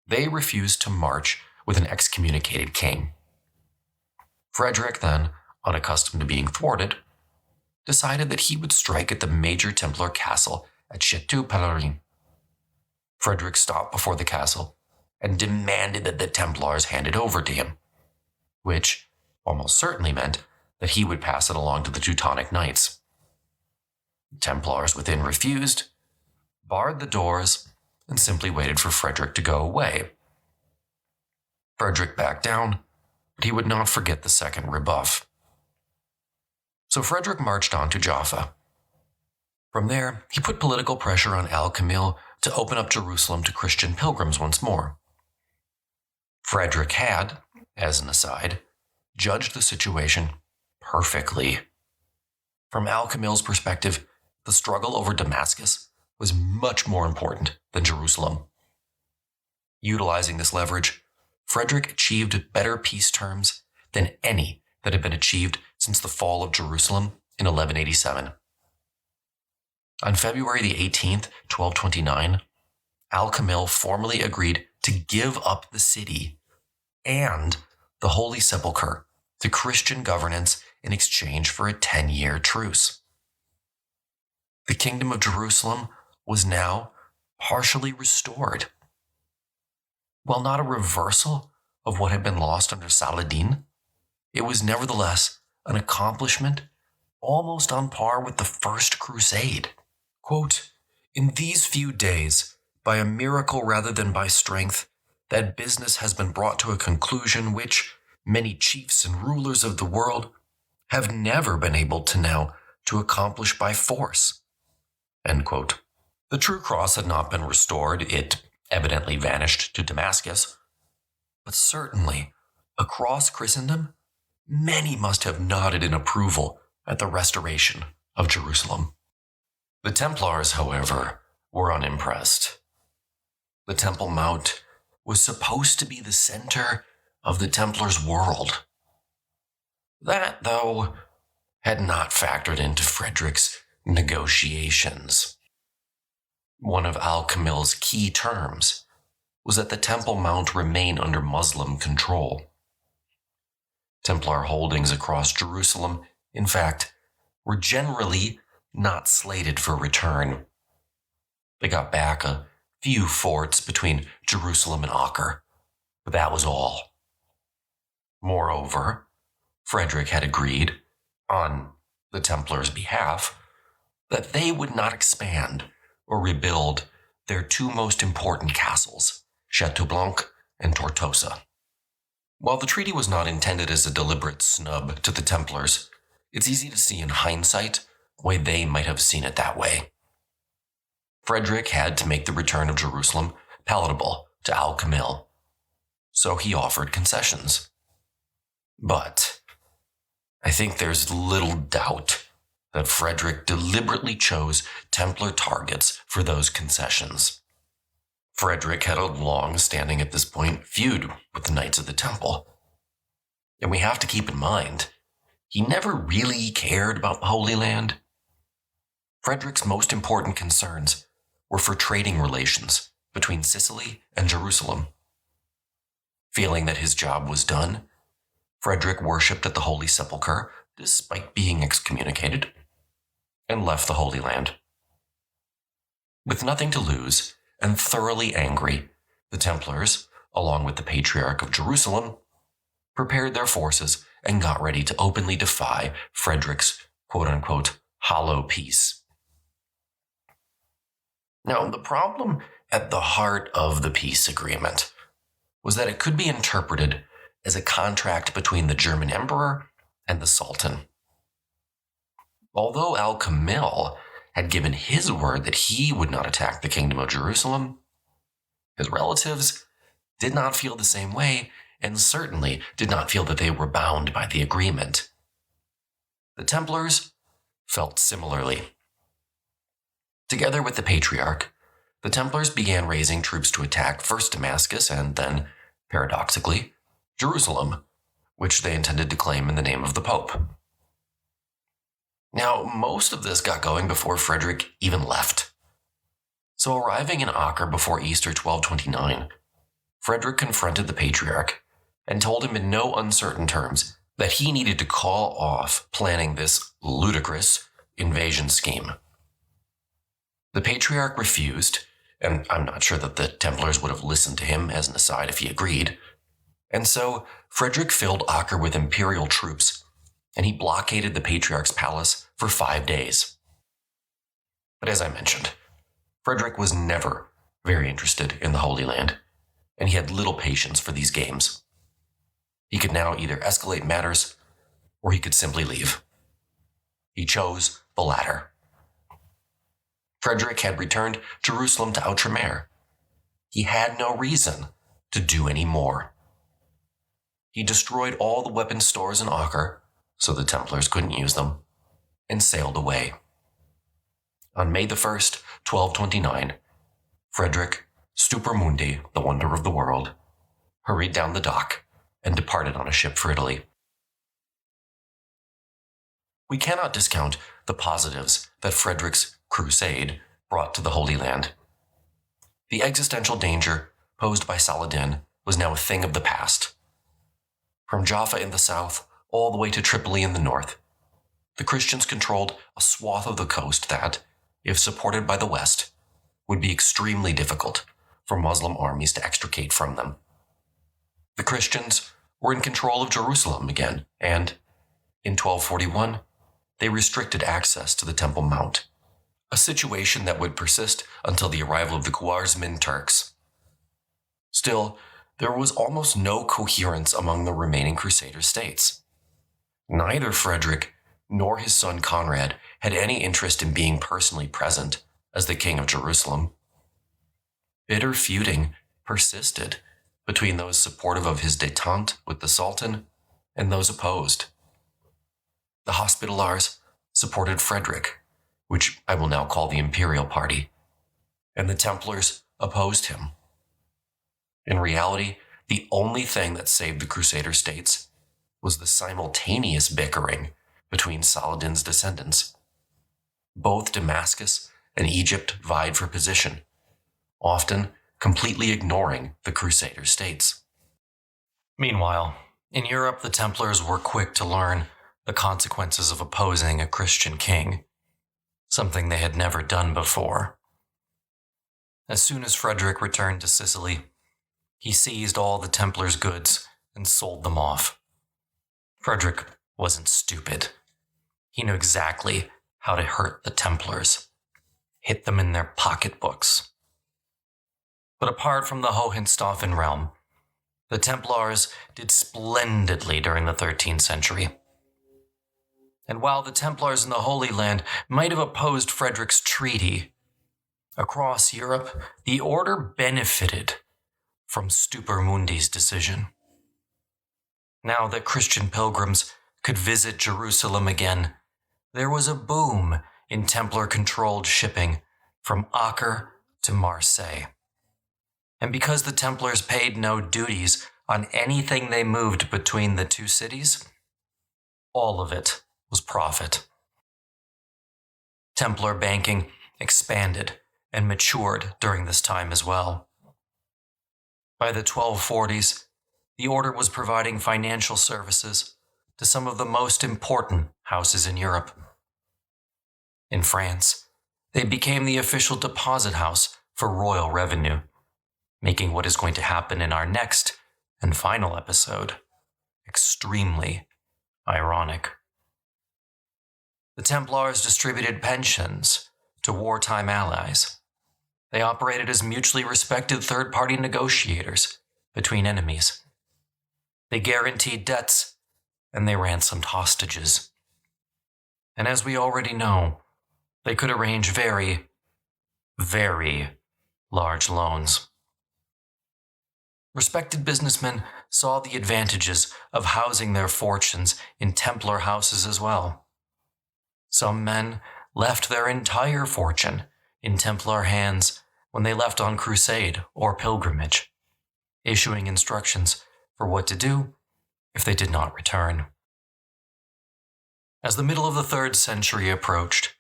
They refused to march with an excommunicated king. Frederick, then, unaccustomed to being thwarted, decided that he would strike at the major Templar castle at Chateau Pèlerin. Frederick stopped before the castle and demanded that the Templars hand it over to him, which almost certainly meant that he would pass it along to the Teutonic Knights. The Templars within refused, barred the doors, and simply waited for Frederick to go away. Frederick backed down, but he would not forget the second rebuff. So Frederick marched on to Jaffa. From there, he put political pressure on Al-Kamil to open up Jerusalem to Christian pilgrims once more. Frederick had, as an aside, judged the situation perfectly. From Al-Kamil's perspective, the struggle over Damascus was much more important than Jerusalem. Utilizing this leverage, Frederick achieved better peace terms than any that had been achieved since the fall of Jerusalem in 1187. On February the 18th, 1229, Al-Kamil formally agreed to give up the city and the Holy Sepulchre to Christian governance in exchange for a 10-year truce. The Kingdom of Jerusalem was now partially restored. While not a reversal of what had been lost under Saladin, it was nevertheless an accomplishment almost on par with the First Crusade. Quote, "In these few days, by a miracle rather than by strength, that business has been brought to a conclusion which many chiefs and rulers of the world have never been able to now to accomplish by force." End quote. The true cross had not been restored. It evidently vanished to Damascus. But certainly, across Christendom, many must have nodded in approval at the restoration of Jerusalem. The Templars, however, were unimpressed. The Temple Mount was supposed to be the center of the Templars' world. That, though, had not factored into Frederick's negotiations. One of Al-Kamil's key terms was that the Temple Mount remain under Muslim control. Templar holdings across Jerusalem, in fact, were generally not slated for return. They got back a few forts between Jerusalem and Acre, but that was all. Moreover, Frederick had agreed, on the Templars' behalf, that they would not expand or rebuild their two most important castles, Chateaublanc and Tortosa. While the treaty was not intended as a deliberate snub to the Templars, it's easy to see in hindsight why they might have seen it that way. Frederick had to make the return of Jerusalem palatable to Al-Kamil, so he offered concessions. But I think there's little doubt that Frederick deliberately chose Templar targets for those concessions. Frederick had a long-standing, at this point, feud with the Knights of the Temple. And we have to keep in mind, he never really cared about the Holy Land. Frederick's most important concerns were for trading relations between Sicily and Jerusalem. Feeling that his job was done, Frederick worshipped at the Holy Sepulchre, despite being excommunicated, and left the Holy Land. With nothing to lose, and thoroughly angry, the Templars, along with the Patriarch of Jerusalem, prepared their forces and got ready to openly defy Frederick's quote-unquote hollow peace. Now, the problem at the heart of the peace agreement was that it could be interpreted as a contract between the German Emperor and the Sultan. Although Al-Kamil had given his word that he would not attack the Kingdom of Jerusalem, his relatives did not feel the same way and certainly did not feel that they were bound by the agreement. The Templars felt similarly. Together with the Patriarch, the Templars began raising troops to attack first Damascus and then, paradoxically, Jerusalem, which they intended to claim in the name of the Pope. Now, most of this got going before Frederick even left. So arriving in Acre before Easter 1229, Frederick confronted the Patriarch and told him in no uncertain terms that he needed to call off planning this ludicrous invasion scheme. The Patriarch refused, and I'm not sure that the Templars would have listened to him as an aside if he agreed, and so Frederick filled Acre with imperial troops, and he blockaded the Patriarch's palace for 5 days. But as I mentioned, Frederick was never very interested in the Holy Land, and he had little patience for these games. He could now either escalate matters, or he could simply leave. He chose the latter. Frederick had returned Jerusalem to Outremer. He had no reason to do any more. He destroyed all the weapon stores in Acre, so the Templars couldn't use them, and sailed away. On May the 1st, 1229, Frederick, Stupor Mundi, the wonder of the world, hurried down the dock and departed on a ship for Italy. We cannot discount the positives that Frederick's crusade brought to the Holy Land. The existential danger posed by Saladin was now a thing of the past. From Jaffa in the south all the way to Tripoli in the north, the Christians controlled a swath of the coast that, if supported by the West, would be extremely difficult for Muslim armies to extricate from them. The Christians were in control of Jerusalem again, and, in 1241, they restricted access to the Temple Mount, a situation that would persist until the arrival of the Khwarizmin Turks. Still, there was almost no coherence among the remaining Crusader states. Neither Frederick nor his son Conrad had any interest in being personally present as the King of Jerusalem. Bitter feuding persisted between those supportive of his détente with the Sultan and those opposed. The Hospitallars supported Frederick, which I will now call the Imperial Party, and the Templars opposed him. In reality, the only thing that saved the Crusader states was the simultaneous bickering between Saladin's descendants. Both Damascus and Egypt vied for position, often completely ignoring the Crusader states. Meanwhile, in Europe, the Templars were quick to learn the consequences of opposing a Christian king, something they had never done before. As soon as Frederick returned to Sicily, he seized all the Templars' goods and sold them off. Frederick wasn't stupid. He knew exactly how to hurt the Templars, hit them in their pocketbooks. But apart from the Hohenstaufen realm, the Templars did splendidly during the 13th century. And while the Templars in the Holy Land might have opposed Frederick's treaty, across Europe, the order benefited from Stupor Mundi's decision. Now that Christian pilgrims could visit Jerusalem again, there was a boom in Templar-controlled shipping from Acre to Marseille. And because the Templars paid no duties on anything they moved between the two cities, all of it was profit. Templar banking expanded and matured during this time as well. By the 1240s, the order was providing financial services to some of the most important houses in Europe. In France, they became the official deposit house for royal revenue, making what is going to happen in our next and final episode extremely ironic. The Templars distributed pensions to wartime allies. They operated as mutually respected third-party negotiators between enemies. They guaranteed debts, and they ransomed hostages. And as we already know, they could arrange very, very large loans. Respected businessmen saw the advantages of housing their fortunes in Templar houses as well. Some men left their entire fortune in Templar hands when they left on crusade or pilgrimage, issuing instructions for what to do if they did not return. As the middle of the 3rd century approached,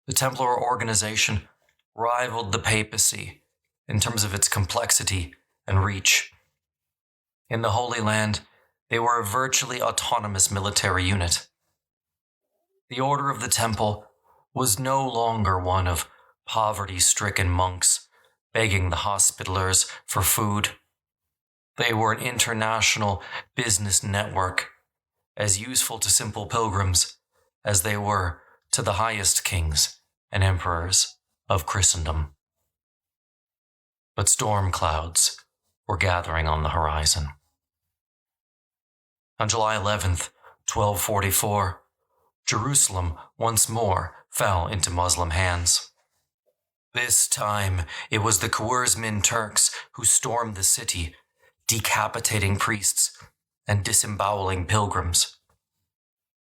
the Templar organization rivaled the papacy in terms of its complexity and reach. In the Holy Land, they were a virtually autonomous military unit. The Order of the Temple was no longer one of poverty-stricken monks begging the Hospitallers for food. They were an international business network, as useful to simple pilgrims as they were to the highest kings and emperors of Christendom. But storm clouds were gathering on the horizon. On July 11th, 1244, Jerusalem once more fell into Muslim hands. This time, it was the Khwarezmian Turks who stormed the city, decapitating priests and disemboweling pilgrims.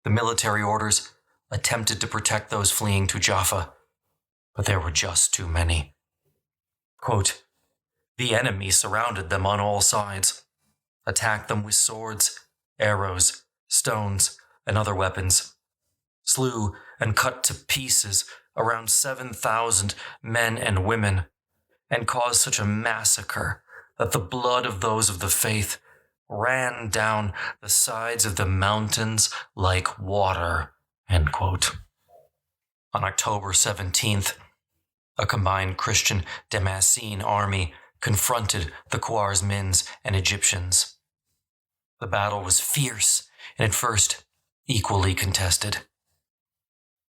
The military orders attempted to protect those fleeing to Jaffa, but there were just too many. Quote, "The enemy surrounded them on all sides, attacked them with swords, arrows, stones, and other weapons, slew and cut to pieces around 7,000 men and women, and caused such a massacre that the blood of those of the faith ran down the sides of the mountains like water." End quote. On October 17th, a combined Christian Damascene army confronted the Khwarezmians and Egyptians. The battle was fierce and at first equally contested.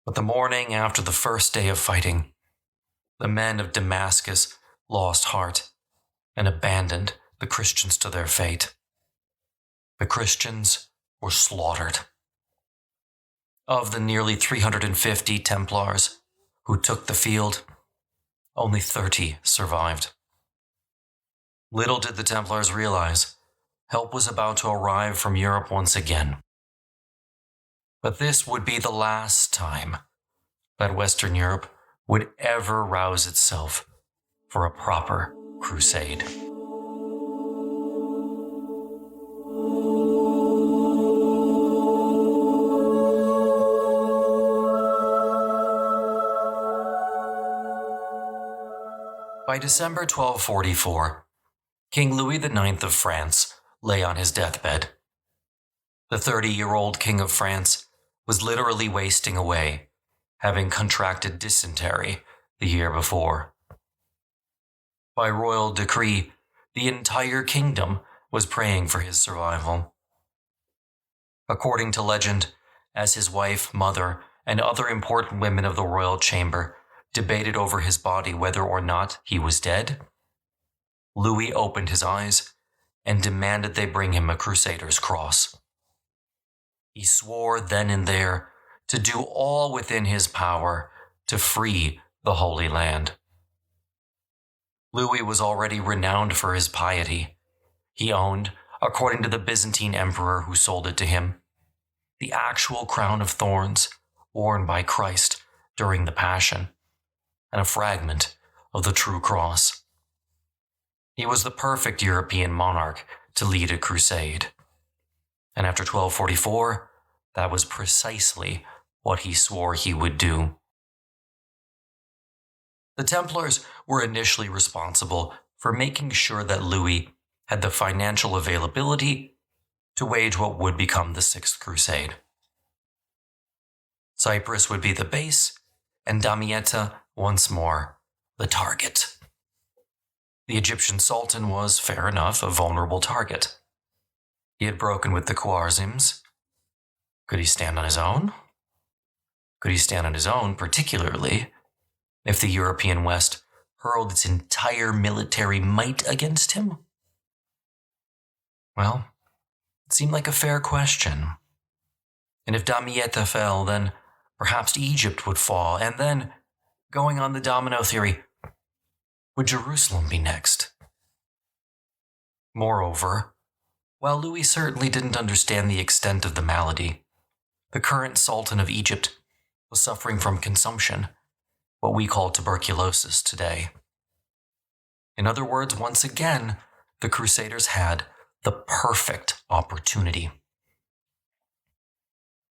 But the morning after the first day of fighting, the men of Damascus lost heart and abandoned the Christians to their fate. The Christians were slaughtered. Of the nearly 350 Templars who took the field, only 30 survived. Little did the Templars realize help was about to arrive from Europe once again. But this would be the last time that Western Europe would ever rouse itself for a proper crusade. By December 1244, King Louis IX of France lay on his deathbed. The 30-year-old King of France was literally wasting away, having contracted dysentery the year before. By royal decree, the entire kingdom was praying for his survival. According to legend, as his wife, mother, and other important women of the royal chamber debated over his body whether or not he was dead, Louis opened his eyes and demanded they bring him a crusader's cross. He swore then and there to do all within his power to free the Holy Land. Louis was already renowned for his piety. He owned, according to the Byzantine emperor who sold it to him, the actual crown of thorns worn by Christ during the Passion, and a fragment of the true cross. He was the perfect European monarch to lead a crusade. And after 1244, that was precisely what he swore he would do. The Templars were initially responsible for making sure that Louis had the financial availability to wage what would become the Sixth Crusade. Cyprus would be the base, and Damietta, once more, the target. The Egyptian Sultan was, fair enough, a vulnerable target. He had broken with the Khwarezms. Could he stand on his own? Could he stand on his own, particularly if the European West hurled its entire military might against him? Well, it seemed like a fair question. And if Damietta fell, then perhaps Egypt would fall, and then, going on the domino theory, would Jerusalem be next? Moreover, while Louis certainly didn't understand the extent of the malady, the current Sultan of Egypt was suffering from consumption, what we call tuberculosis today. In other words, once again, the Crusaders had the perfect opportunity.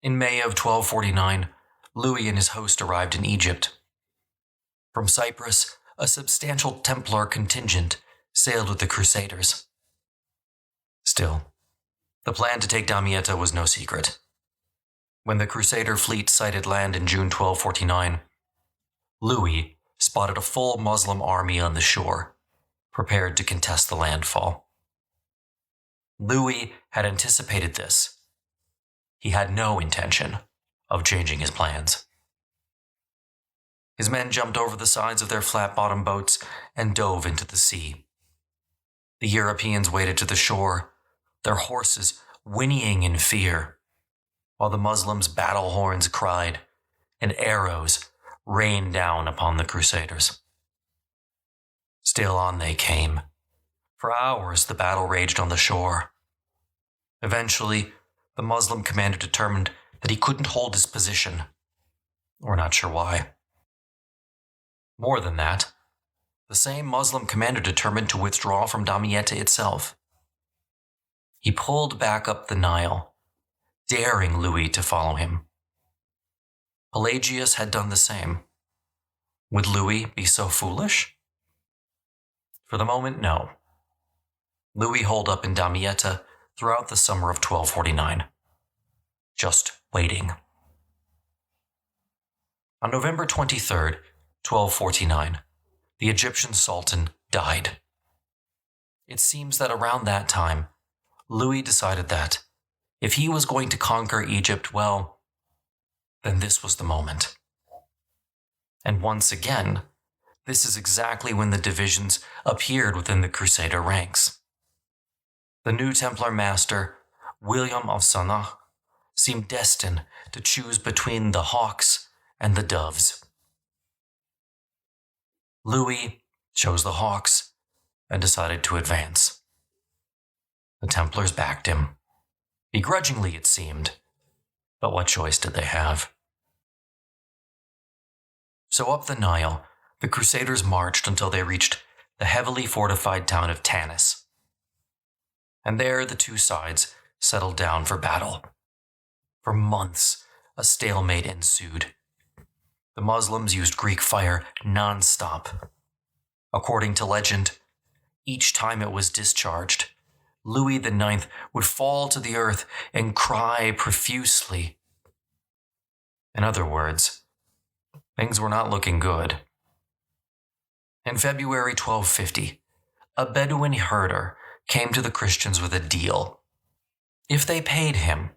In May of 1249, Louis and his host arrived in Egypt. From Cyprus, a substantial Templar contingent sailed with the Crusaders. Still, the plan to take Damietta was no secret. When the Crusader fleet sighted land in June 1249, Louis spotted a full Muslim army on the shore, prepared to contest the landfall. Louis had anticipated this. He had no intention of changing his plans. His men jumped over the sides of their flat-bottomed boats and dove into the sea. The Europeans waded to the shore, their horses whinnying in fear, while the Muslims' battle horns cried and arrows rained down upon the Crusaders. Still on they came. For hours the battle raged on the shore. Eventually, the Muslim commander determined that he couldn't hold his position. We're not sure why. More than that, the same Muslim commander determined to withdraw from Damietta itself. He pulled back up the Nile, daring Louis to follow him. Pelagius had done the same. Would Louis be so foolish? For the moment, no. Louis holed up in Damietta throughout the summer of 1249, just waiting. On November 23rd, 1249, the Egyptian Sultan died. It seems that around that time, Louis decided that if he was going to conquer Egypt, well, then this was the moment. And once again, this is exactly when the divisions appeared within the Crusader ranks. The new Templar master, William of Sanach, seemed destined to choose between the hawks and the doves. Louis chose the hawks and decided to advance. The Templars backed him. Begrudgingly, it seemed. But what choice did they have? So up the Nile, the Crusaders marched until they reached the heavily fortified town of Tanis. And there the two sides settled down for battle. For months, a stalemate ensued. The Muslims used Greek fire non-stop. According to legend, each time it was discharged, Louis IX would fall to the earth and cry profusely. In other words, things were not looking good. In February 1250, a Bedouin herder came to the Christians with a deal. If they paid him,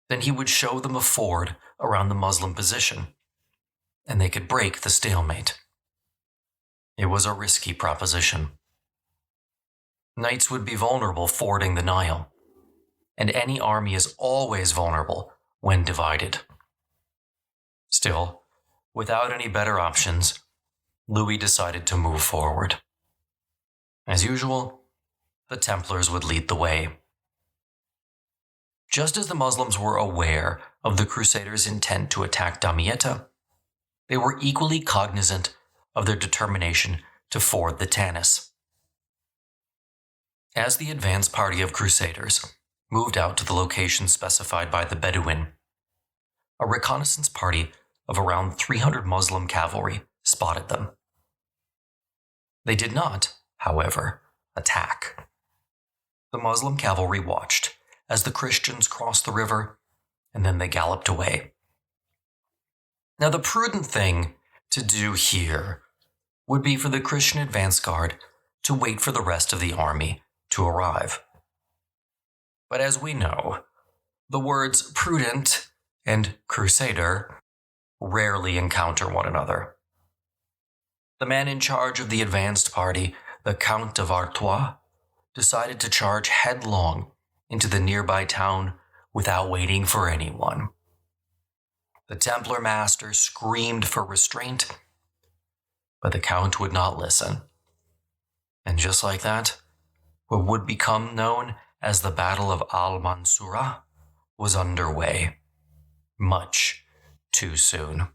then he would show them a ford around the Muslim position, and they could break the stalemate. It was a risky proposition. Knights would be vulnerable fording the Nile, and any army is always vulnerable when divided. Still, without any better options, Louis decided to move forward. As usual, the Templars would lead the way. Just as the Muslims were aware of the Crusaders' intent to attack Damietta, they were equally cognizant of their determination to ford the Tanis. As the advance party of Crusaders moved out to the location specified by the Bedouin, a reconnaissance party of around 300 Muslim cavalry spotted them. They did not, however, attack. The Muslim cavalry watched as the Christians crossed the river, and then they galloped away. Now, the prudent thing to do here would be for the Christian advance guard to wait for the rest of the army to arrive. But as we know, the words prudent and crusader rarely encounter one another. The man in charge of the advanced party, the Count of Artois, decided to charge headlong into the nearby town without waiting for anyone. The Templar master screamed for restraint, but the Count would not listen. And just like that, what would become known as the Battle of Al-Mansoura was underway, much too soon.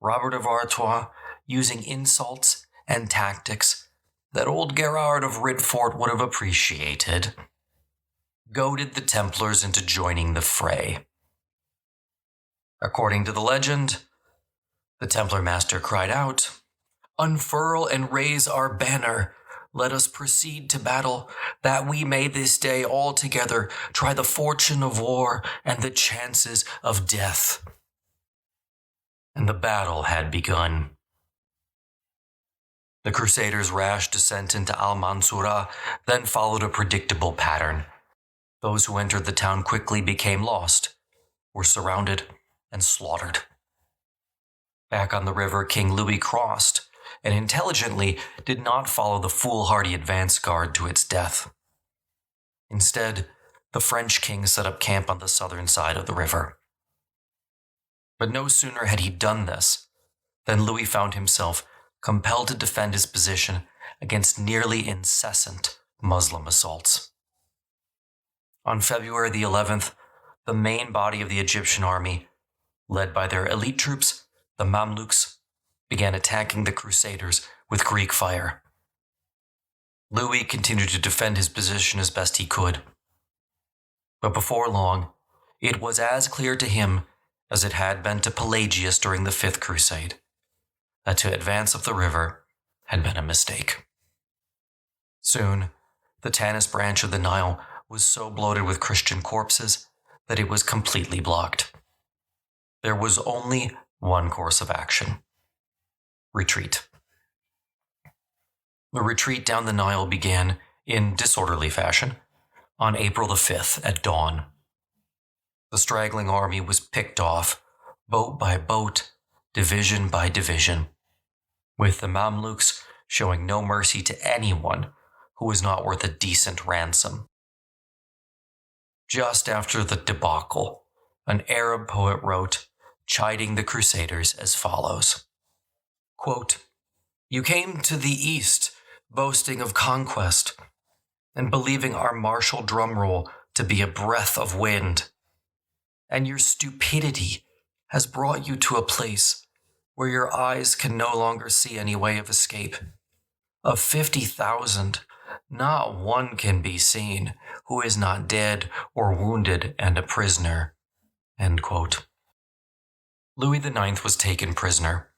Robert of Artois, using insults and tactics that old Gerard of Ridfort would have appreciated, goaded the Templars into joining the fray. According to the legend, the Templar master cried out, "Unfurl and raise our banner. Let us proceed to battle, that we may this day all together try the fortune of war and the chances of death." And the battle had begun. The Crusaders' rash descent into Al-Mansoura then followed a predictable pattern. Those who entered the town quickly became lost, were surrounded, and slaughtered. Back on the river, King Louis crossed, and intelligently did not follow the foolhardy advance guard to its death. Instead, the French king set up camp on the southern side of the river. But no sooner had he done this than Louis found himself compelled to defend his position against nearly incessant Muslim assaults. On February the 11th, the main body of the Egyptian army, led by their elite troops, the Mamluks, began attacking the Crusaders with Greek fire. Louis continued to defend his position as best he could. But before long, it was as clear to him as it had been to Pelagius during the Fifth Crusade that to advance up the river had been a mistake. Soon, the Tanis branch of the Nile was so bloated with Christian corpses that it was completely blocked. There was only one course of action: retreat. The retreat down the Nile began, in disorderly fashion, on April the 5th at dawn. The straggling army was picked off, boat by boat, division by division, with the Mamluks showing no mercy to anyone who was not worth a decent ransom. Just after the debacle, an Arab poet wrote, chiding the Crusaders as follows, quote, "You came to the east, boasting of conquest, and believing our martial drum roll to be a breath of wind. And your stupidity has brought you to a place where your eyes can no longer see any way of escape. Of 50,000, not one can be seen who is not dead or wounded and a prisoner." End quote. Louis IX was taken prisoner.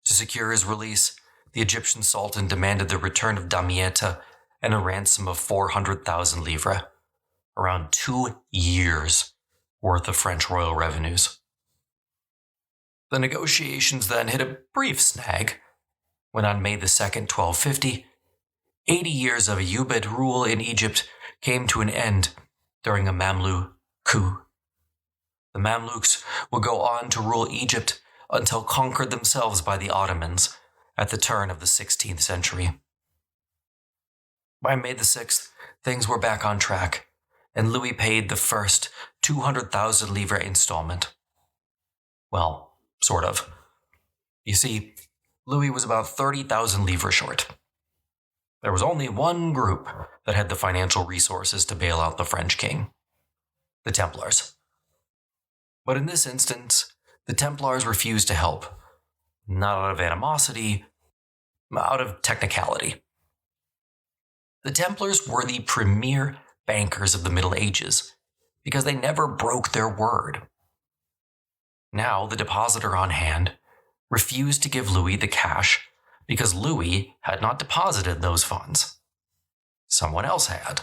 To secure his release, the Egyptian Sultan demanded the return of Damietta and a ransom of 400,000 livres, around 2 years' worth of French royal revenues. The negotiations then hit a brief snag when on May 2nd, 1250, 80 years of Ayyubid rule in Egypt came to an end during a Mamluk coup. The Mamluks would go on to rule Egypt until conquered themselves by the Ottomans at the turn of the 16th century. By May 6th, things were back on track, and Louis paid the first 200,000 livre installment. Well, sort of. You see, Louis was about 30,000 livres short. There was only one group that had the financial resources to bail out the French king: the Templars. But in this instance, the Templars refused to help, not out of animosity, out of technicality. The Templars were the premier bankers of the Middle Ages because they never broke their word. Now, the depositor on hand refused to give Louis the cash because Louis had not deposited those funds. Someone else had.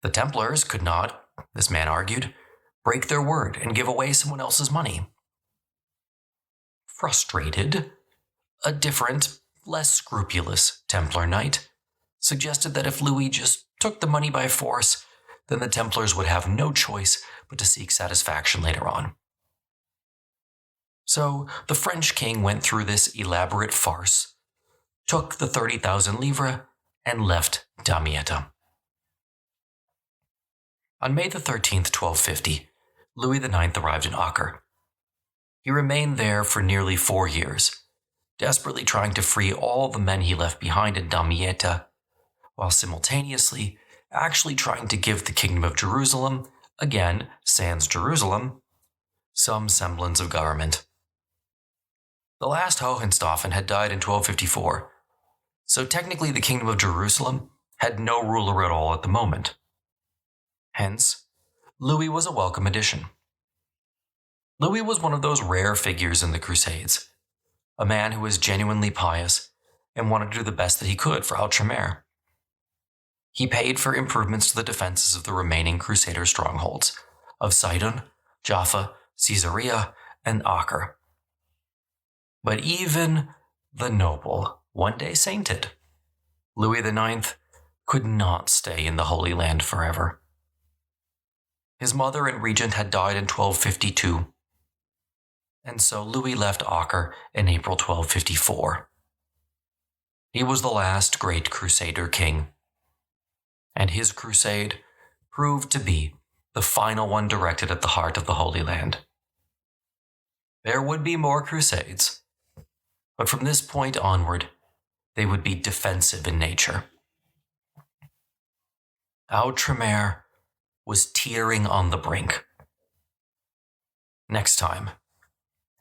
The Templars could not, this man argued, break their word and give away someone else's money. Frustrated, a different, less scrupulous Templar knight suggested that if Louis just took the money by force, then the Templars would have no choice but to seek satisfaction later on. So the French king went through this elaborate farce, took the 30,000 livres, and left Damietta. On May 13th, 1250, Louis IX arrived in Acre. He remained there for nearly 4 years, desperately trying to free all the men he left behind in Damietta, while simultaneously actually trying to give the Kingdom of Jerusalem, again, sans Jerusalem, some semblance of government. The last Hohenstaufen had died in 1254, so technically the Kingdom of Jerusalem had no ruler at all at the moment. Hence, Louis was a welcome addition. Louis was one of those rare figures in the Crusades, a man who was genuinely pious and wanted to do the best that he could for Outremer. He paid for improvements to the defenses of the remaining Crusader strongholds of Sidon, Jaffa, Caesarea, and Acre. But even the noble, one day sainted, Louis IX could not stay in the Holy Land forever. His mother and regent had died in 1252, and so Louis left Acre in April 1254. He was the last great Crusader king, and his crusade proved to be the final one directed at the heart of the Holy Land. There would be more crusades, but from this point onward, they would be defensive in nature. Outremer was teetering on the brink. Next time,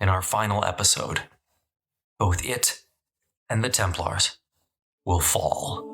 in our final episode, both it and the Templars will fall.